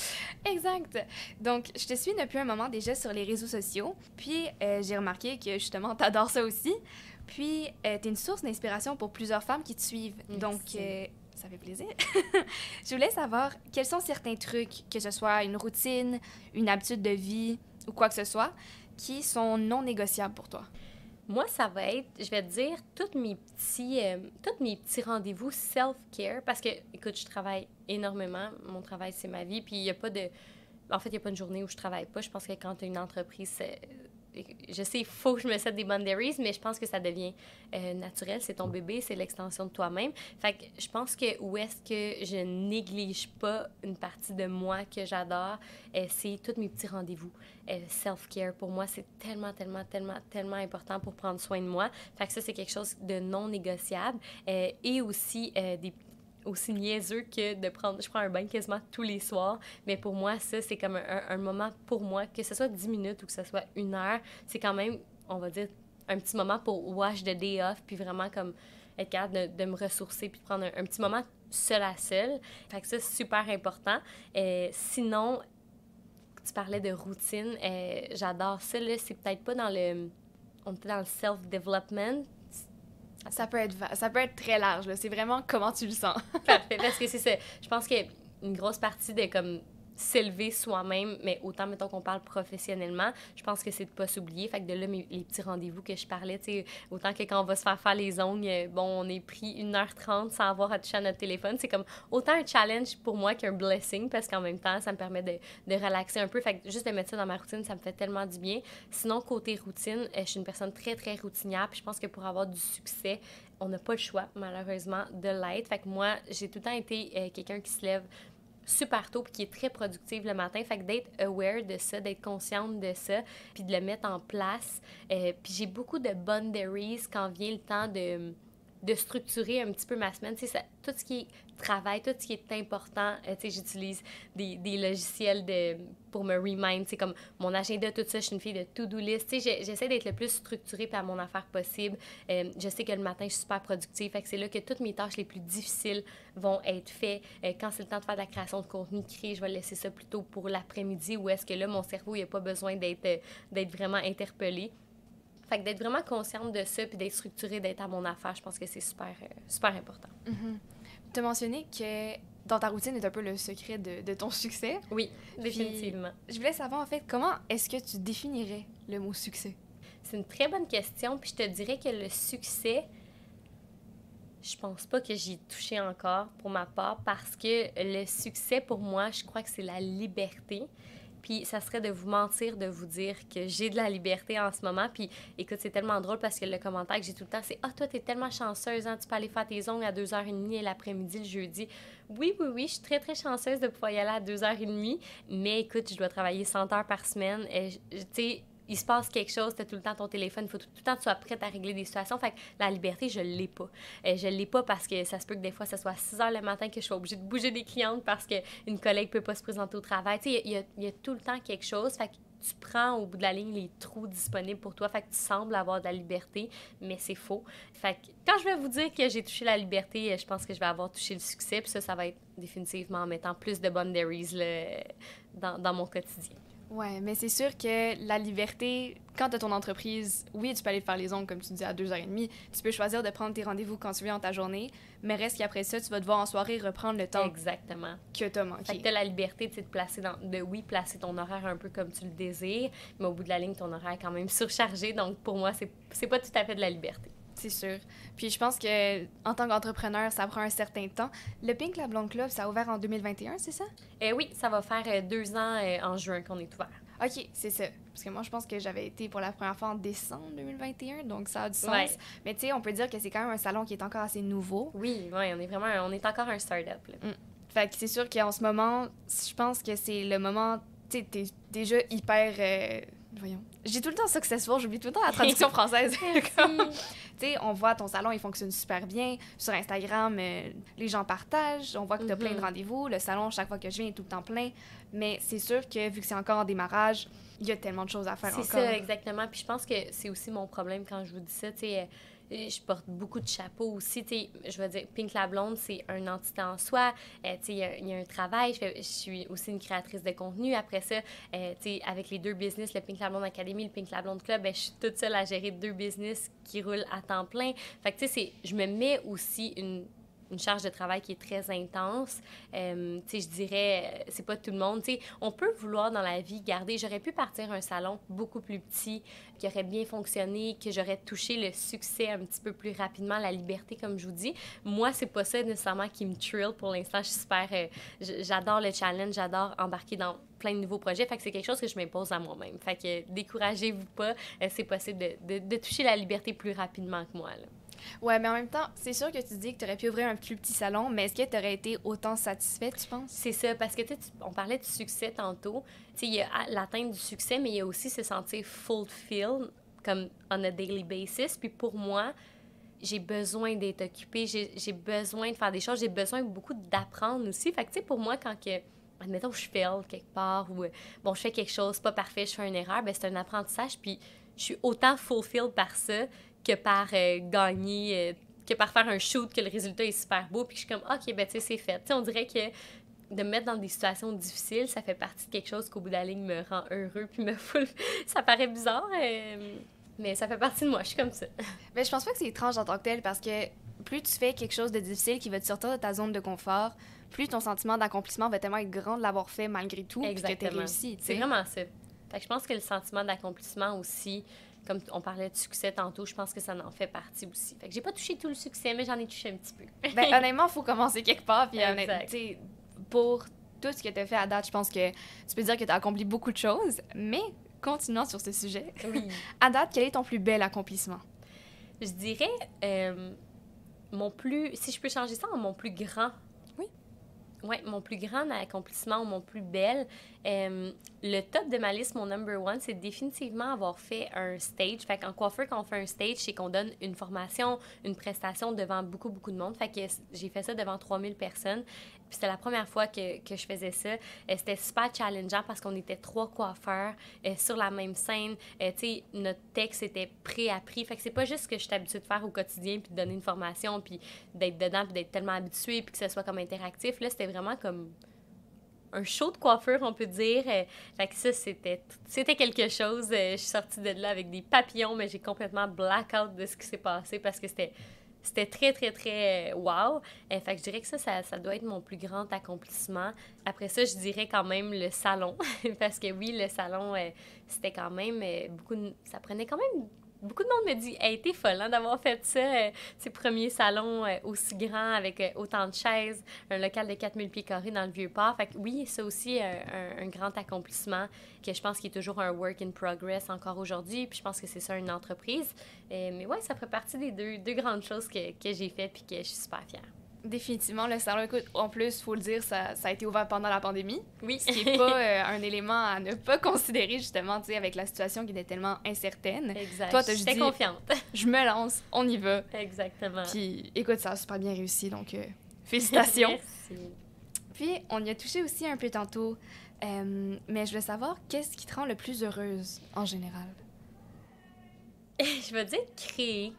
Exact. Donc, je te suis depuis un moment déjà sur les réseaux sociaux, puis j'ai remarqué que justement, t'adores ça aussi. Puis, t'es une source d'inspiration pour plusieurs femmes qui te suivent. Merci. Donc, ça fait plaisir. Je voulais savoir quels sont certains trucs, que ce soit une routine, une habitude de vie ou quoi que ce soit, qui sont non négociables pour toi. Moi, ça va être, je vais te dire, tous mes petits rendez-vous self-care, parce que, écoute, je travaille énormément. Mon travail, c'est ma vie. Puis, il n'y a pas de... En fait, il n'y a pas une journée où je travaille pas. Je pense que quand tu as une entreprise... Je sais, il faut que je me sette des boundaries, mais je pense que ça devient naturel. C'est ton bébé, c'est l'extension de toi-même. Fait que je pense que où est-ce que je néglige pas une partie de moi que j'adore, c'est tous mes petits rendez-vous. Self-care, pour moi, c'est tellement, tellement, tellement, tellement important pour prendre soin de moi. Fait que ça, c'est quelque chose de non négociable. Et aussi aussi niaiseux que de prendre... Je prends un bain quasiment tous les soirs, mais pour moi, ça, c'est comme un moment pour moi, que ce soit 10 minutes ou que ce soit 1 heure, c'est quand même, on va dire, un petit moment pour wash the day off, puis vraiment comme être capable de me ressourcer puis de prendre un petit moment seul à seul. Fait que ça, c'est super important. Sinon, tu parlais de routine. J'adore ça. Là, c'est peut-être pas dans le... On était dans le self-development. Ça peut être très large, là. C'est vraiment comment tu le sens. Parfait, parce que c'est ça. Je pense qu'une grosse partie de comme s'élever soi-même, mais autant, mettons, qu'on parle professionnellement, je pense que c'est de pas s'oublier. Fait que de là, les petits rendez-vous que je parlais, tu sais, autant que quand on va se faire les ongles, bon, on est pris 1h30 sans avoir à toucher à notre téléphone. C'est comme autant un challenge pour moi qu'un blessing, parce qu'en même temps, ça me permet de relaxer un peu. Fait que juste de mettre ça dans ma routine, ça me fait tellement du bien. Sinon, côté routine, je suis une personne très, très routinière, puis je pense que pour avoir du succès, on n'a pas le choix, malheureusement, de l'être. Fait que moi, j'ai tout le temps été quelqu'un qui se lève super tôt puis qui est très productive le matin. Fait que d'être aware de ça, d'être consciente de ça, puis de le mettre en place. Puis j'ai beaucoup de boundaries quand vient le temps de structurer un petit peu ma semaine. Tu sais, tout ce qui est travail, tout ce qui est important, tu sais, j'utilise des logiciels pour me remind, tu sais, comme mon agenda, tout ça, je suis une fille de to-do list. Tu sais, j'essaie d'être le plus structurée par mon affaire possible. Je sais que le matin, je suis super productive, fait que c'est là que toutes mes tâches les plus difficiles vont être faites. Quand c'est le temps de faire de la création de contenu créé, je vais laisser ça plutôt pour l'après-midi, où est-ce que là, mon cerveau, il n'a pas besoin d'être vraiment interpellé. Fait que d'être vraiment consciente de ça, puis d'être structurée, d'être à mon affaire, je pense que c'est super, super important. Mm-hmm. Tu as mentionné que dans ta routine est un peu le secret de ton succès. Oui, définitivement. Puis, je voulais savoir, en fait, comment est-ce que tu définirais le mot succès? C'est une très bonne question, puis je te dirais que le succès, je pense pas que j'y ai touché encore pour ma part, parce que le succès, pour moi, je crois que c'est la liberté. Puis ça serait de vous mentir, de vous dire que j'ai de la liberté en ce moment. Puis écoute, c'est tellement drôle parce que le commentaire que j'ai tout le temps, c'est « Ah, toi, t'es tellement chanceuse, hein? Tu peux aller faire tes ongles à 2h30 l'après-midi, le jeudi. » Oui, je suis très, très chanceuse de pouvoir y aller à 2h30. Mais écoute, je dois travailler 100 heures par semaine. Tu sais, il se passe quelque chose, tu as tout le temps ton téléphone, il faut tout le temps que tu sois prête à régler des situations. Fait que la liberté, je l'ai pas. Je l'ai pas parce que ça se peut que des fois, ça soit à 6 heures le matin que je sois obligée de bouger des clientes parce qu'une collègue peut pas se présenter au travail. Tu sais, il y a tout le temps quelque chose. Fait que tu prends au bout de la ligne les trous disponibles pour toi. Fait que tu sembles avoir de la liberté, mais c'est faux. Fait que quand je vais vous dire que j'ai touché la liberté, je pense que je vais avoir touché le succès. Puis ça va être définitivement en mettant plus de boundaries là, dans mon quotidien. Ouais, mais c'est sûr que la liberté, quand tu as ton entreprise, oui, tu peux aller faire les ongles, comme tu dis, à 2h30. Tu peux choisir de prendre tes rendez-vous quand tu veux dans ta journée, mais reste qu'après ça, tu vas devoir en soirée reprendre le temps. Exactement. Que tu as manqué. Fait que tu as la liberté de te placer placer ton horaire un peu comme tu le désires, mais au bout de la ligne, ton horaire est quand même surchargé. Donc, pour moi, c'est pas tout à fait de la liberté. C'est sûr. Puis je pense que en tant qu'entrepreneur, ça prend un certain temps. Le Pink La Blonde Club, ça a ouvert en 2021, c'est ça? Oui, ça va faire 2 ans en juin qu'on est ouvert. OK, c'est ça. Parce que moi, je pense que j'avais été pour la première fois en décembre 2021, donc ça a du sens. Ouais. Mais tu sais, on peut dire que c'est quand même un salon qui est encore assez nouveau. Oui, on est encore un start-up. Là. Fait que c'est sûr qu'en ce moment, je pense que c'est le moment, tu sais, t'es déjà hyper... voyons. J'ai tout le temps successful, j'oublie tout le temps la traduction française. Tu sais, on voit ton salon, il fonctionne super bien. Sur Instagram, les gens partagent, on voit que tu as plein de rendez-vous. Le salon, chaque fois que je viens, est tout le temps plein. Mais c'est sûr que, vu que c'est encore en démarrage, il y a tellement de choses à faire encore. C'est ça, exactement. Puis je pense que c'est aussi mon problème quand je vous dis ça, tu sais... Je porte beaucoup de chapeaux aussi. T'sais, je veux dire, Pink La Blonde, c'est une entité en soi. Il y a un travail. Je suis aussi une créatrice de contenu. Après ça, avec les 2 business, le Pink La Blonde Academy, le Pink La Blonde Club, je suis toute seule à gérer 2 business qui roulent à temps plein. Fait que, je me mets aussi une charge de travail qui est très intense. Je dirais, c'est pas tout le monde. On peut vouloir dans la vie garder... J'aurais pu partir un salon beaucoup plus petit, qui aurait bien fonctionné, que j'aurais touché le succès un petit peu plus rapidement, la liberté, comme je vous dis. Moi, c'est pas ça nécessairement qui me thrill pour l'instant. Je suis super... j'adore le challenge, j'adore embarquer dans plein de nouveaux projets. Fait que c'est quelque chose que je m'impose à moi-même. Fait que découragez-vous pas. C'est possible de toucher la liberté plus rapidement que moi, là. Ouais, mais en même temps, c'est sûr que tu dis que tu aurais pu ouvrir un plus petit salon, mais est-ce que tu aurais été autant satisfaite, tu penses? C'est ça, parce que on parlait du succès tantôt. Il y a l'atteinte du succès, mais il y a aussi se sentir fulfilled, comme on a daily basis. Puis pour moi, j'ai besoin d'être occupée, j'ai besoin de faire des choses, j'ai besoin beaucoup d'apprendre aussi. Fait que, pour moi, quand que... Admettons, je fail quelque part ou, je fais quelque chose pas parfait, je fais une erreur, c'est un apprentissage. Puis je suis autant fulfilled par ça que par gagner que par faire un shoot, que le résultat est super beau, puis que je suis comme, OK, ben tu sais, c'est fait. Tu sais, on dirait que de me mettre dans des situations difficiles, ça fait partie de quelque chose qu'au bout de la ligne me rend heureux, puis me fout... Ça paraît bizarre, mais ça fait partie de moi, je suis comme ça. Mais je pense pas que c'est étrange en tant que tel, parce que plus tu fais quelque chose de difficile qui va te sortir de ta zone de confort, plus ton sentiment d'accomplissement va tellement être grand de l'avoir fait malgré tout, puis que t'as réussi, tu sais. C'est vraiment ça. Fait que je pense que le sentiment d'accomplissement aussi, comme on parlait de succès tantôt, je pense que ça en fait partie aussi. Fait que j'ai pas touché tout le succès, mais j'en ai touché un petit peu. Ben, honnêtement, il faut commencer quelque part, puis Exact. tu sais, pour tout ce que t'as fait à date, je pense que tu peux dire que t'as accompli beaucoup de choses, mais continuons sur ce sujet. Oui. À date, quel est ton plus bel accomplissement? Je dirais si je peux changer ça en mon plus grand. Oui. Oui, mon plus grand accomplissement ou mon plus bel. Le top de ma liste, mon number one, c'est définitivement avoir fait un stage. Fait qu'en coiffeur, quand on fait un stage, c'est qu'on donne une formation, une prestation devant beaucoup, beaucoup de monde. Fait que j'ai fait ça devant 3000 personnes. Puis c'était la première fois que je faisais ça. C'était super challengeant parce qu'on était 3 coiffeurs sur la même scène. Tu sais, notre texte était préappris. Fait que c'est pas juste ce que je suis habituée de faire au quotidien puis de donner une formation puis d'être dedans puis d'être tellement habituée puis que ce soit comme interactif. Là, c'était vraiment comme un show de coiffure, on peut dire. Fait que ça, c'était quelque chose. Je suis sortie de là avec des papillons, mais j'ai complètement blackout de ce qui s'est passé parce que c'était très, très, très wow. Fait que je dirais que ça doit être mon plus grand accomplissement. Après ça, je dirais quand même le salon. Parce que oui, le salon, c'était quand même ça prenait quand même... Beaucoup de monde me dit « Hey, t'es folle hein, d'avoir fait ça, ces premiers salons aussi grands avec autant de chaises, un local de 4000 pieds carrés dans le Vieux-Port. » Fait que oui, c'est aussi un grand accomplissement que je pense qu'il est toujours un work in progress encore aujourd'hui. Puis je pense que c'est ça une entreprise. Mais ouais, ça fait partie des deux grandes choses que j'ai faites puis que je suis super fière. Définitivement, le salon, écoute, en plus, il faut le dire, ça a été ouvert pendant la pandémie. Oui. Ce qui n'est pas un élément à ne pas considérer, justement, tu sais, avec la situation qui était tellement incertaine. Exact. Toi, t'as juste J'étais dit, confiante. Je me lance, on y va. Exactement. Puis, écoute, ça a super bien réussi, donc félicitations. Merci. Puis, on y a touché aussi un peu tantôt, mais je veux savoir, qu'est-ce qui te rend le plus heureuse, en général? Je veux dire créer.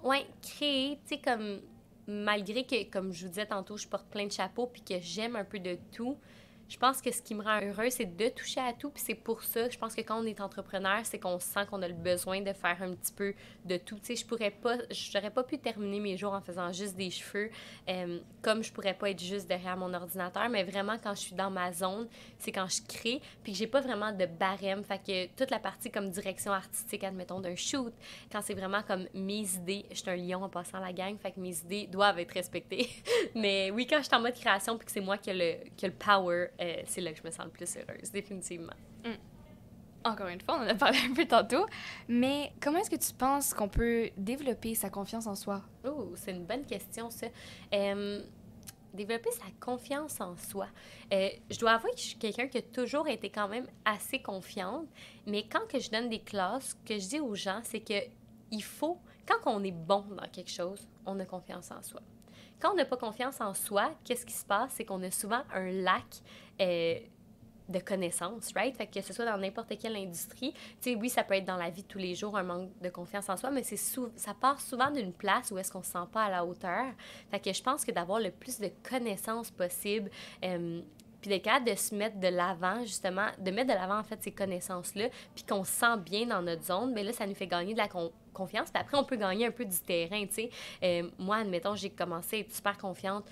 Ouais, créer, tu sais, comme... Malgré que, comme je vous disais tantôt, je porte plein de chapeaux puis que j'aime un peu de tout, je pense que ce qui me rend heureuse, c'est de toucher à tout. Puis c'est pour ça, je pense que quand on est entrepreneur, c'est qu'on sent qu'on a le besoin de faire un petit peu de tout. Tu sais, j'aurais pas pu terminer mes jours en faisant juste des cheveux, comme je pourrais pas être juste derrière mon ordinateur. Mais vraiment, quand je suis dans ma zone, c'est quand je crée, puis que j'ai pas vraiment de barème. Fait que toute la partie comme direction artistique, admettons, d'un shoot, quand c'est vraiment comme mes idées, je suis un lion en passant la gang, fait que mes idées doivent être respectées. Mais oui, quand je suis en mode création, puis que c'est moi qui a le power, c'est là que je me sens le plus heureuse, définitivement. Encore une fois, on en a parlé un peu tantôt, mais comment est-ce que tu penses qu'on peut développer sa confiance en soi? Oh, c'est une bonne question, ça. Développer sa confiance en soi. Je dois avouer que je suis quelqu'un qui a toujours été quand même assez confiante, mais quand que je donne des classes, ce que je dis aux gens, c'est que il faut, quand on est bon dans quelque chose, on a confiance en soi. Quand on n'a pas confiance en soi, qu'est-ce qui se passe? C'est qu'on a souvent un lac de connaissances, right? Fait que ce soit dans n'importe quelle industrie. Tu sais, oui, ça peut être dans la vie de tous les jours, un manque de confiance en soi, mais ça part souvent d'une place où est-ce qu'on se sent pas à la hauteur. Fait que je pense que d'avoir le plus de connaissances possible, puis d'être capable de se mettre de l'avant, justement, de mettre de l'avant, en fait, ces connaissances-là, puis qu'on se sent bien dans notre zone, bien là, ça nous fait gagner de la confiance. Puis après, on peut gagner un peu du terrain, tu sais. Moi, admettons, j'ai commencé à être super confiante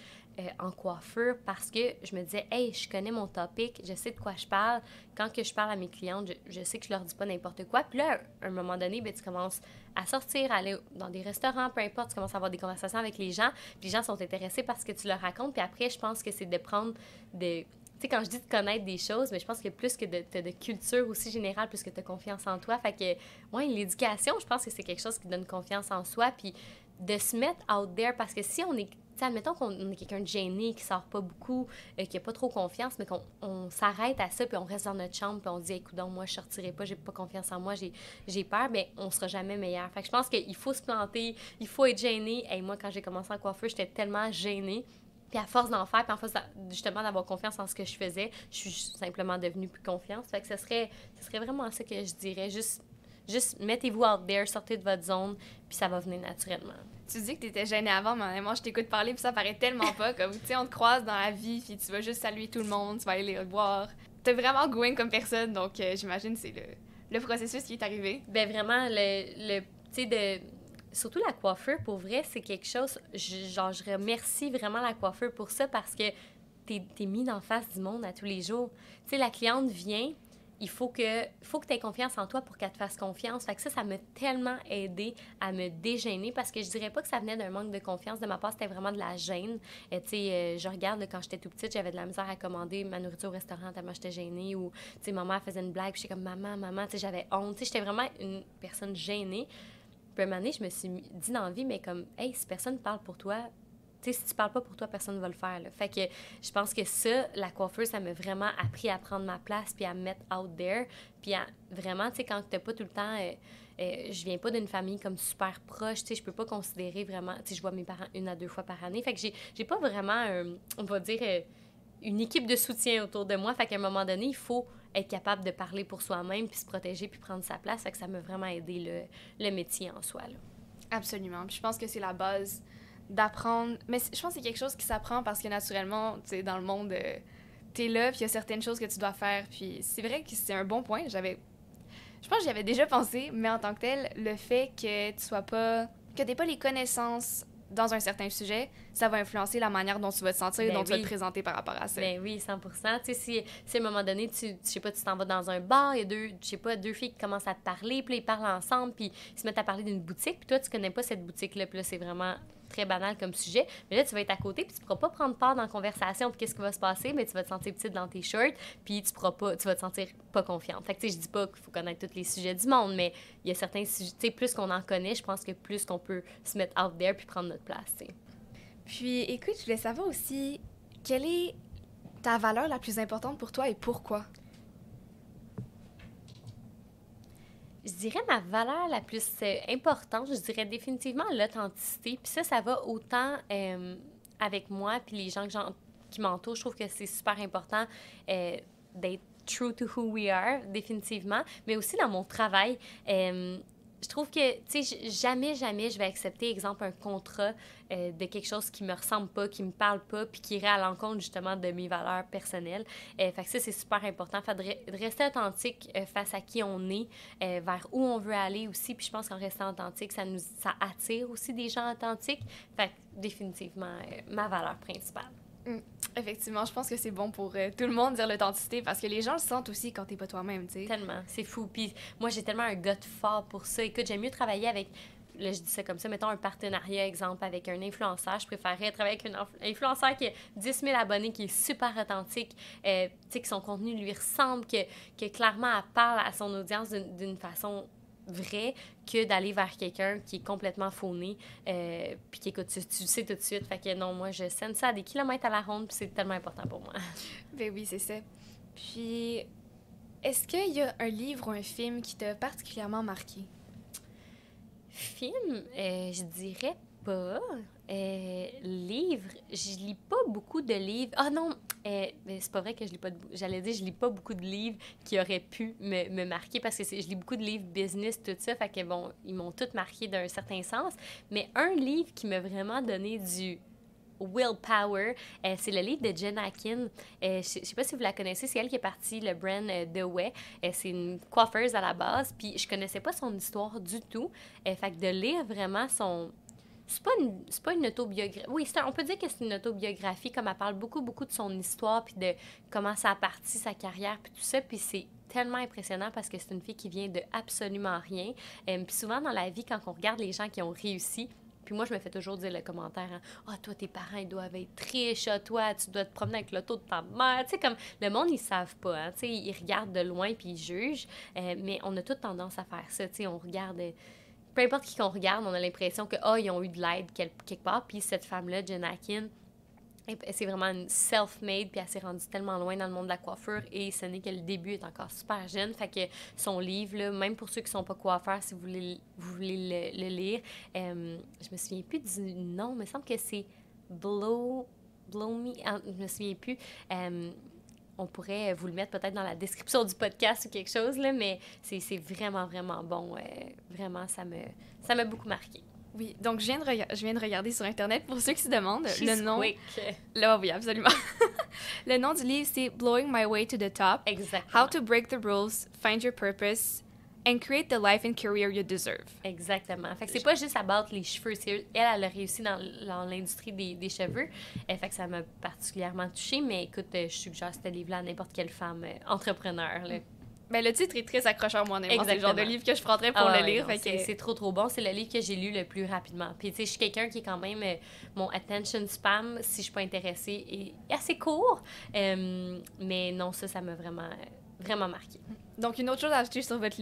en coiffure parce que je me disais, hey, je connais mon topic, je sais de quoi je parle. Quand que je parle à mes clientes, je sais que je leur dis pas n'importe quoi. Puis là, à un moment donné, bien, tu commences à sortir, à aller dans des restaurants, peu importe, tu commences à avoir des conversations avec les gens. Puis les gens sont intéressés par ce que tu leur racontes. Puis après, je pense que c'est de prendre tu sais, quand je dis de connaître des choses, mais je pense que plus que de culture aussi générale, plus que tu as confiance en toi. Fait que, ouais, l'éducation, je pense que c'est quelque chose qui donne confiance en soi. Puis de se mettre out there, parce que si on est, tu sais, admettons qu'on est quelqu'un de gêné, qui sort pas beaucoup, qui a pas trop confiance, mais qu'on s'arrête à ça, puis on reste dans notre chambre, puis on dit, écoute, donc, moi, je sortirai pas, j'ai pas confiance en moi, j'ai peur, mais on sera jamais meilleur. Fait que je pense qu'il faut se planter, il faut être gêné. Et moi, quand j'ai commencé en coiffeur, j'étais tellement gênée. Puis à force d'en faire, puis en force justement d'avoir confiance en ce que je faisais, je suis simplement devenue plus confiante. Fait que ce serait vraiment ça que je dirais, juste juste mettez-vous out there, sortez de votre zone, puis ça va venir naturellement. Tu dis que t'étais gênée avant, mais moi, je t'écoute parler, puis ça paraît tellement pas. Comme, tu sais, on te croise dans la vie, puis tu vas juste saluer tout le monde, tu vas aller les voir. T'es vraiment going comme personne, donc j'imagine que c'est le processus qui est arrivé. Ben vraiment, tu sais, surtout la coiffure, pour vrai, c'est quelque chose... je remercie vraiment la coiffure pour ça, parce que t'es mis d'en face du monde à tous les jours. Tu sais, la cliente vient... Il faut que tu aies confiance en toi pour qu'elle te fasse confiance. Fait que ça m'a tellement aidé à me dégêner parce que je dirais pas que ça venait d'un manque de confiance. De ma part, c'était vraiment de la gêne. Tu sais, je regarde, là, quand j'étais tout petite, j'avais de la misère à commander ma nourriture au restaurant tellement j'étais gênée. Ou, tu sais, maman faisait une blague, puis j'étais comme maman, tu sais, j'avais honte. Tu sais, j'étais vraiment une personne gênée. Puis à un moment donné, je me suis dit dans la vie, mais comme, hey, si personne ne parle pour toi, tu sais, si tu parles pas pour toi, personne ne va le faire. Là. Fait que je pense que ça, la coiffeuse, ça m'a vraiment appris à prendre ma place puis à me mettre out there. Puis à vraiment, tu sais, quand t'as pas tout le temps... je viens pas d'une famille comme super proche, tu sais, je peux pas considérer vraiment... Tu sais, je vois mes parents 1 à 2 fois par année. Fait que j'ai pas vraiment, on va dire, une équipe de soutien autour de moi. Fait qu'à un moment donné, il faut être capable de parler pour soi-même puis se protéger puis prendre sa place. Fait que ça m'a vraiment aidé le métier en soi, là. Absolument. Puis je pense que c'est la base d'apprendre. Mais je pense que c'est quelque chose qui s'apprend parce que naturellement, tu sais, dans le monde, t'es là, puis il y a certaines choses que tu dois faire. Puis c'est vrai que c'est un bon point. Je pense que j'y avais déjà pensé, mais en tant que tel, le fait que tu sois pas... que t'aies pas les connaissances dans un certain sujet, ça va influencer la manière dont tu vas te sentir, dont tu vas te présenter par rapport à ça. Ben oui, 100%. Tu sais, si à un moment donné, je sais pas, tu t'en vas dans un bar, il y a deux filles qui commencent à te parler, puis là, ils parlent ensemble, puis ils se mettent à parler d'une boutique, puis toi, tu connais pas cette boutique-là, puis là, c'est vraiment très banal comme sujet. Mais là, tu vas être à côté, puis tu pourras pas prendre part dans la conversation, puis qu'est-ce qui va se passer, mais tu vas te sentir petite dans tes shorts, puis tu vas te sentir pas confiante. Fait que, tu sais, je dis pas qu'il faut connaître tous les sujets du monde, mais il y a certains sujets, tu sais, plus qu'on en connaît, je pense que plus qu'on peut se mettre out there, puis prendre notre place, tu sais. Puis, écoute, je voulais savoir aussi, quelle est ta valeur la plus importante pour toi et pourquoi? Je dirais ma valeur la plus importante, je dirais définitivement l'authenticité. Puis ça va autant avec moi puis les gens qui m'entourent. Je trouve que c'est super important d'être true to who we are, définitivement. Mais aussi dans mon travail, je trouve que, tu sais, jamais je vais accepter, exemple, un contrat de quelque chose qui me ressemble pas, qui me parle pas, puis qui irait à l'encontre, justement, de mes valeurs personnelles. Fait que ça, c'est super important. Fait de rester authentique face à qui on est, vers où on veut aller aussi. Puis je pense qu'en restant authentique, ça attire aussi des gens authentiques. Fait que, définitivement, ma valeur principale. Effectivement, je pense que c'est bon pour tout le monde dire l'authenticité parce que les gens le sentent aussi quand t'es pas toi-même, tu sais. Tellement, c'est fou. Puis moi, j'ai tellement un gut fort pour ça. Écoute, j'aime mieux travailler avec, là, je dis ça comme ça, mettons un partenariat, exemple, avec un influenceur. Je préférerais travailler avec un influenceur qui a 10 000 abonnés, qui est super authentique, tu sais, que son contenu lui ressemble, que clairement, elle parle à son audience d'une façon vrai que d'aller vers quelqu'un qui est complètement fauné puis qui écoute, tu sais tout de suite. Fait que non, moi, je sens ça à des kilomètres à la ronde puis c'est tellement important pour moi. Ben oui, c'est ça. Puis, est-ce qu'il y a un livre ou un film qui t'a particulièrement marqué? Film, je dirais pas. Livre, je lis pas beaucoup de livres. Ah non, mais c'est pas vrai que je lis pas j'allais dire, je lis pas beaucoup de livres qui auraient pu me marquer parce que je lis beaucoup de livres business, tout ça. Fait que bon, ils m'ont tous marqué d'un certain sens. Mais un livre qui m'a vraiment donné du willpower, c'est le livre de Jen Akin. Je sais pas si vous la connaissez, c'est elle qui est partie le brand The Way. C'est une coiffeuse à la base, puis je connaissais pas son histoire du tout. Fait que de lire vraiment son... C'est pas une autobiographie. Oui, on peut dire que c'est une autobiographie, comme elle parle beaucoup de son histoire, puis de comment ça a parti sa carrière, puis tout ça. Puis c'est tellement impressionnant parce que c'est une fille qui vient de absolument rien. Puis souvent dans la vie, quand on regarde les gens qui ont réussi, puis moi, je me fais toujours dire le commentaire, hein, « Ah, toi, tes parents, ils doivent être riches, ah, toi, tu dois te promener avec l'auto de ta mère. » Tu sais, comme le monde, ils savent pas, hein, tu sais, ils regardent de loin puis ils jugent, mais on a toute tendance à faire ça, tu sais, on regarde... peu importe qui qu'on regarde, on a l'impression que, ils ont eu de l'aide quelque part, puis cette femme-là, Jen Akin, c'est vraiment une self-made, puis elle s'est rendue tellement loin dans le monde de la coiffure, et ce n'est que le début, est encore super jeune. Fait que son livre, là, même pour ceux qui ne sont pas coiffeurs, si vous voulez le lire, je me souviens plus du nom, il me semble que c'est Blow Me, je me souviens plus. on pourrait vous le mettre peut-être dans la description du podcast ou quelque chose, là, mais c'est vraiment, vraiment bon. Vraiment, ça m'a beaucoup marqué. Oui, donc je viens de regarder sur Internet, pour ceux qui se demandent, le nom... Quick. Là, oui, absolument. Le nom du livre, c'est « Blowing My Way to the Top. Exactement. How to Break the Rules, Find Your Purpose, and Create the Life and Career You Deserve. » Exactement. Fait que c'est pas juste abattre les cheveux. Elle a réussi dans l'industrie des cheveux. Fait que ça m'a particulièrement touchée. Mais écoute, je suggère ce livre-là à n'importe quelle femme entrepreneur, là. Ben, le titre est très accrocheur, moi, honnêtement. C'est le genre de livre que je prendrais pour le lire. Non, c'est trop, trop bon. C'est le livre que j'ai lu le plus rapidement. Puis, tu sais, je suis quelqu'un qui est quand même... mon attention spam, si je suis pas intéressée, est assez court. Mais non, ça m'a vraiment, vraiment marqué. Donc, une autre chose à ajouter sur votre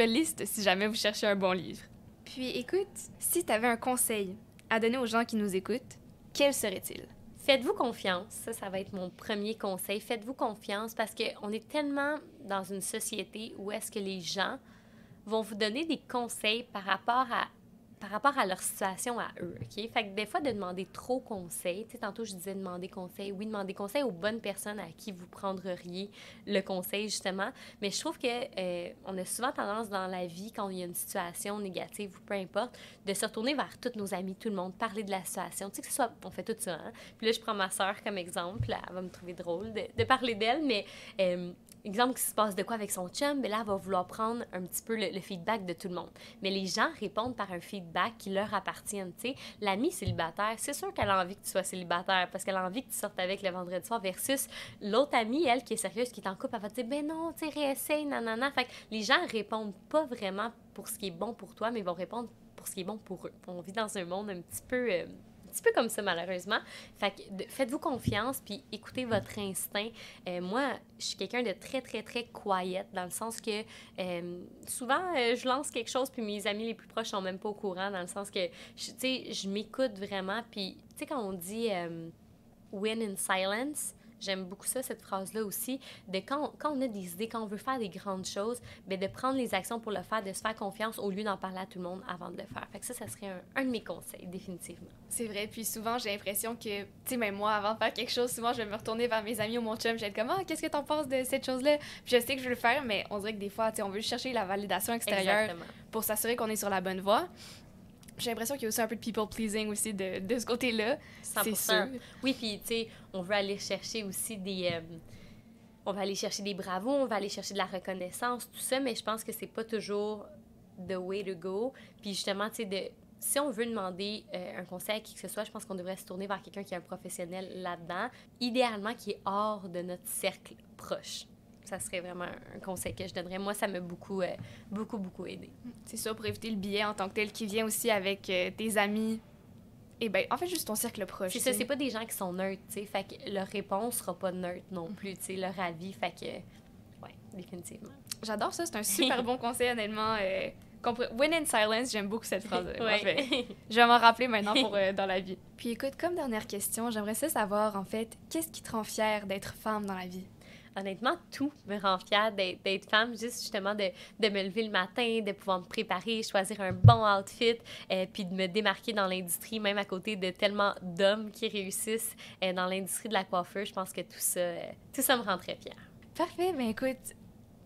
liste, si jamais vous cherchez un bon livre. Puis, écoute, si tu avais un conseil à donner aux gens qui nous écoutent, quel serait-il? Faites-vous confiance. Ça va être mon premier conseil. Faites-vous confiance parce qu'on est tellement dans une société où est-ce que les gens vont vous donner des conseils par rapport à leur situation à eux, OK? Fait que des fois, de demander trop conseil, tu sais, tantôt, je disais demander conseil. Oui, demander conseil aux bonnes personnes à qui vous prendriez le conseil, justement. Mais je trouve que on a souvent tendance dans la vie, quand il y a une situation négative ou peu importe, de se retourner vers tous nos amis, tout le monde, parler de la situation. Tu sais, que ce soit... On fait tout ça, hein? Puis là, je prends ma sœur comme exemple. Elle va me trouver drôle de parler d'elle, mais... exemple, qu'il se passe de quoi avec son chum, mais là, elle va vouloir prendre un petit peu le feedback de tout le monde. Mais les gens répondent par un feedback qui leur appartient, tu sais. L'amie célibataire, c'est sûr qu'elle a envie que tu sois célibataire parce qu'elle a envie que tu sortes avec le vendredi soir versus l'autre amie, elle, qui est sérieuse, qui est en couple, elle va te dire « Ben non, tu sais, réessaye, nanana. » Fait que les gens répondent pas vraiment pour ce qui est bon pour toi, mais ils vont répondre pour ce qui est bon pour eux. On vit dans un monde un petit peu comme ça, malheureusement. Fait que faites-vous confiance, puis écoutez votre instinct. Moi, je suis quelqu'un de très, très, très quiet, dans le sens que souvent, je lance quelque chose, puis mes amis les plus proches sont même pas au courant, dans le sens que, tu sais, je m'écoute vraiment, puis, tu sais, quand on dit « win in silence », j'aime beaucoup ça, cette phrase-là aussi, de quand on a des idées, quand on veut faire des grandes choses, bien de prendre les actions pour le faire, de se faire confiance au lieu d'en parler à tout le monde avant de le faire. Fait que ça serait un de mes conseils, définitivement. C'est vrai, puis souvent, j'ai l'impression que, tu sais, même moi, avant de faire quelque chose, souvent, je vais me retourner vers mes amis ou mon chum, je vais être comme « Ah, qu'est-ce que t'en penses de cette chose-là? » Puis je sais que je veux le faire, mais on dirait que des fois, tu sais, on veut chercher la validation extérieure. Exactement. Pour s'assurer qu'on est sur la bonne voie. J'ai l'impression qu'il y a aussi un peu de people-pleasing aussi de ce côté-là. 100%. C'est sûr. Oui, puis, tu sais, on veut aller chercher aussi on va aller chercher des bravos, on va aller chercher de la reconnaissance, tout ça, mais je pense que c'est pas toujours the way to go. Puis justement, tu sais, si on veut demander un conseil à qui que ce soit, je pense qu'on devrait se tourner vers quelqu'un qui est un professionnel là-dedans, idéalement qui est hors de notre cercle proche. Ça serait vraiment un conseil que je donnerais. Moi, ça m'a beaucoup aidé. C'est ça, pour éviter le biais en tant que tel qui vient aussi avec tes amis. Et bien, en fait, juste ton cercle proche. C'est ça, c'est pas des gens qui sont neutres, tu sais. Fait que leur réponse sera pas neutre non plus, tu sais, leur avis. Fait que, ouais, définitivement. J'adore ça, c'est un super bon conseil, honnêtement. Win in silence, j'aime beaucoup cette phrase. Ouais. En fait. Je vais m'en rappeler maintenant pour dans la vie. Puis écoute, comme dernière question, j'aimerais ça savoir, en fait, qu'est-ce qui te rend fière d'être femme dans la vie? Honnêtement, tout me rend fière d'être femme, juste justement de me lever le matin, de pouvoir me préparer, choisir un bon outfit, puis de me démarquer dans l'industrie, même à côté de tellement d'hommes qui réussissent dans l'industrie de la coiffure. Je pense que tout ça me rend très fière. Parfait, bien écoute,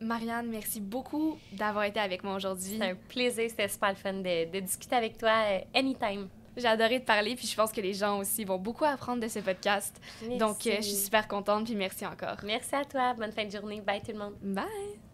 Marianne, merci beaucoup d'avoir été avec moi aujourd'hui. C'est un plaisir, c'était super le fun de discuter avec toi anytime. J'ai adoré te parler, puis je pense que les gens aussi vont beaucoup apprendre de ce podcast. Merci. Donc, je suis super contente, puis merci encore. Merci à toi. Bonne fin de journée. Bye tout le monde. Bye!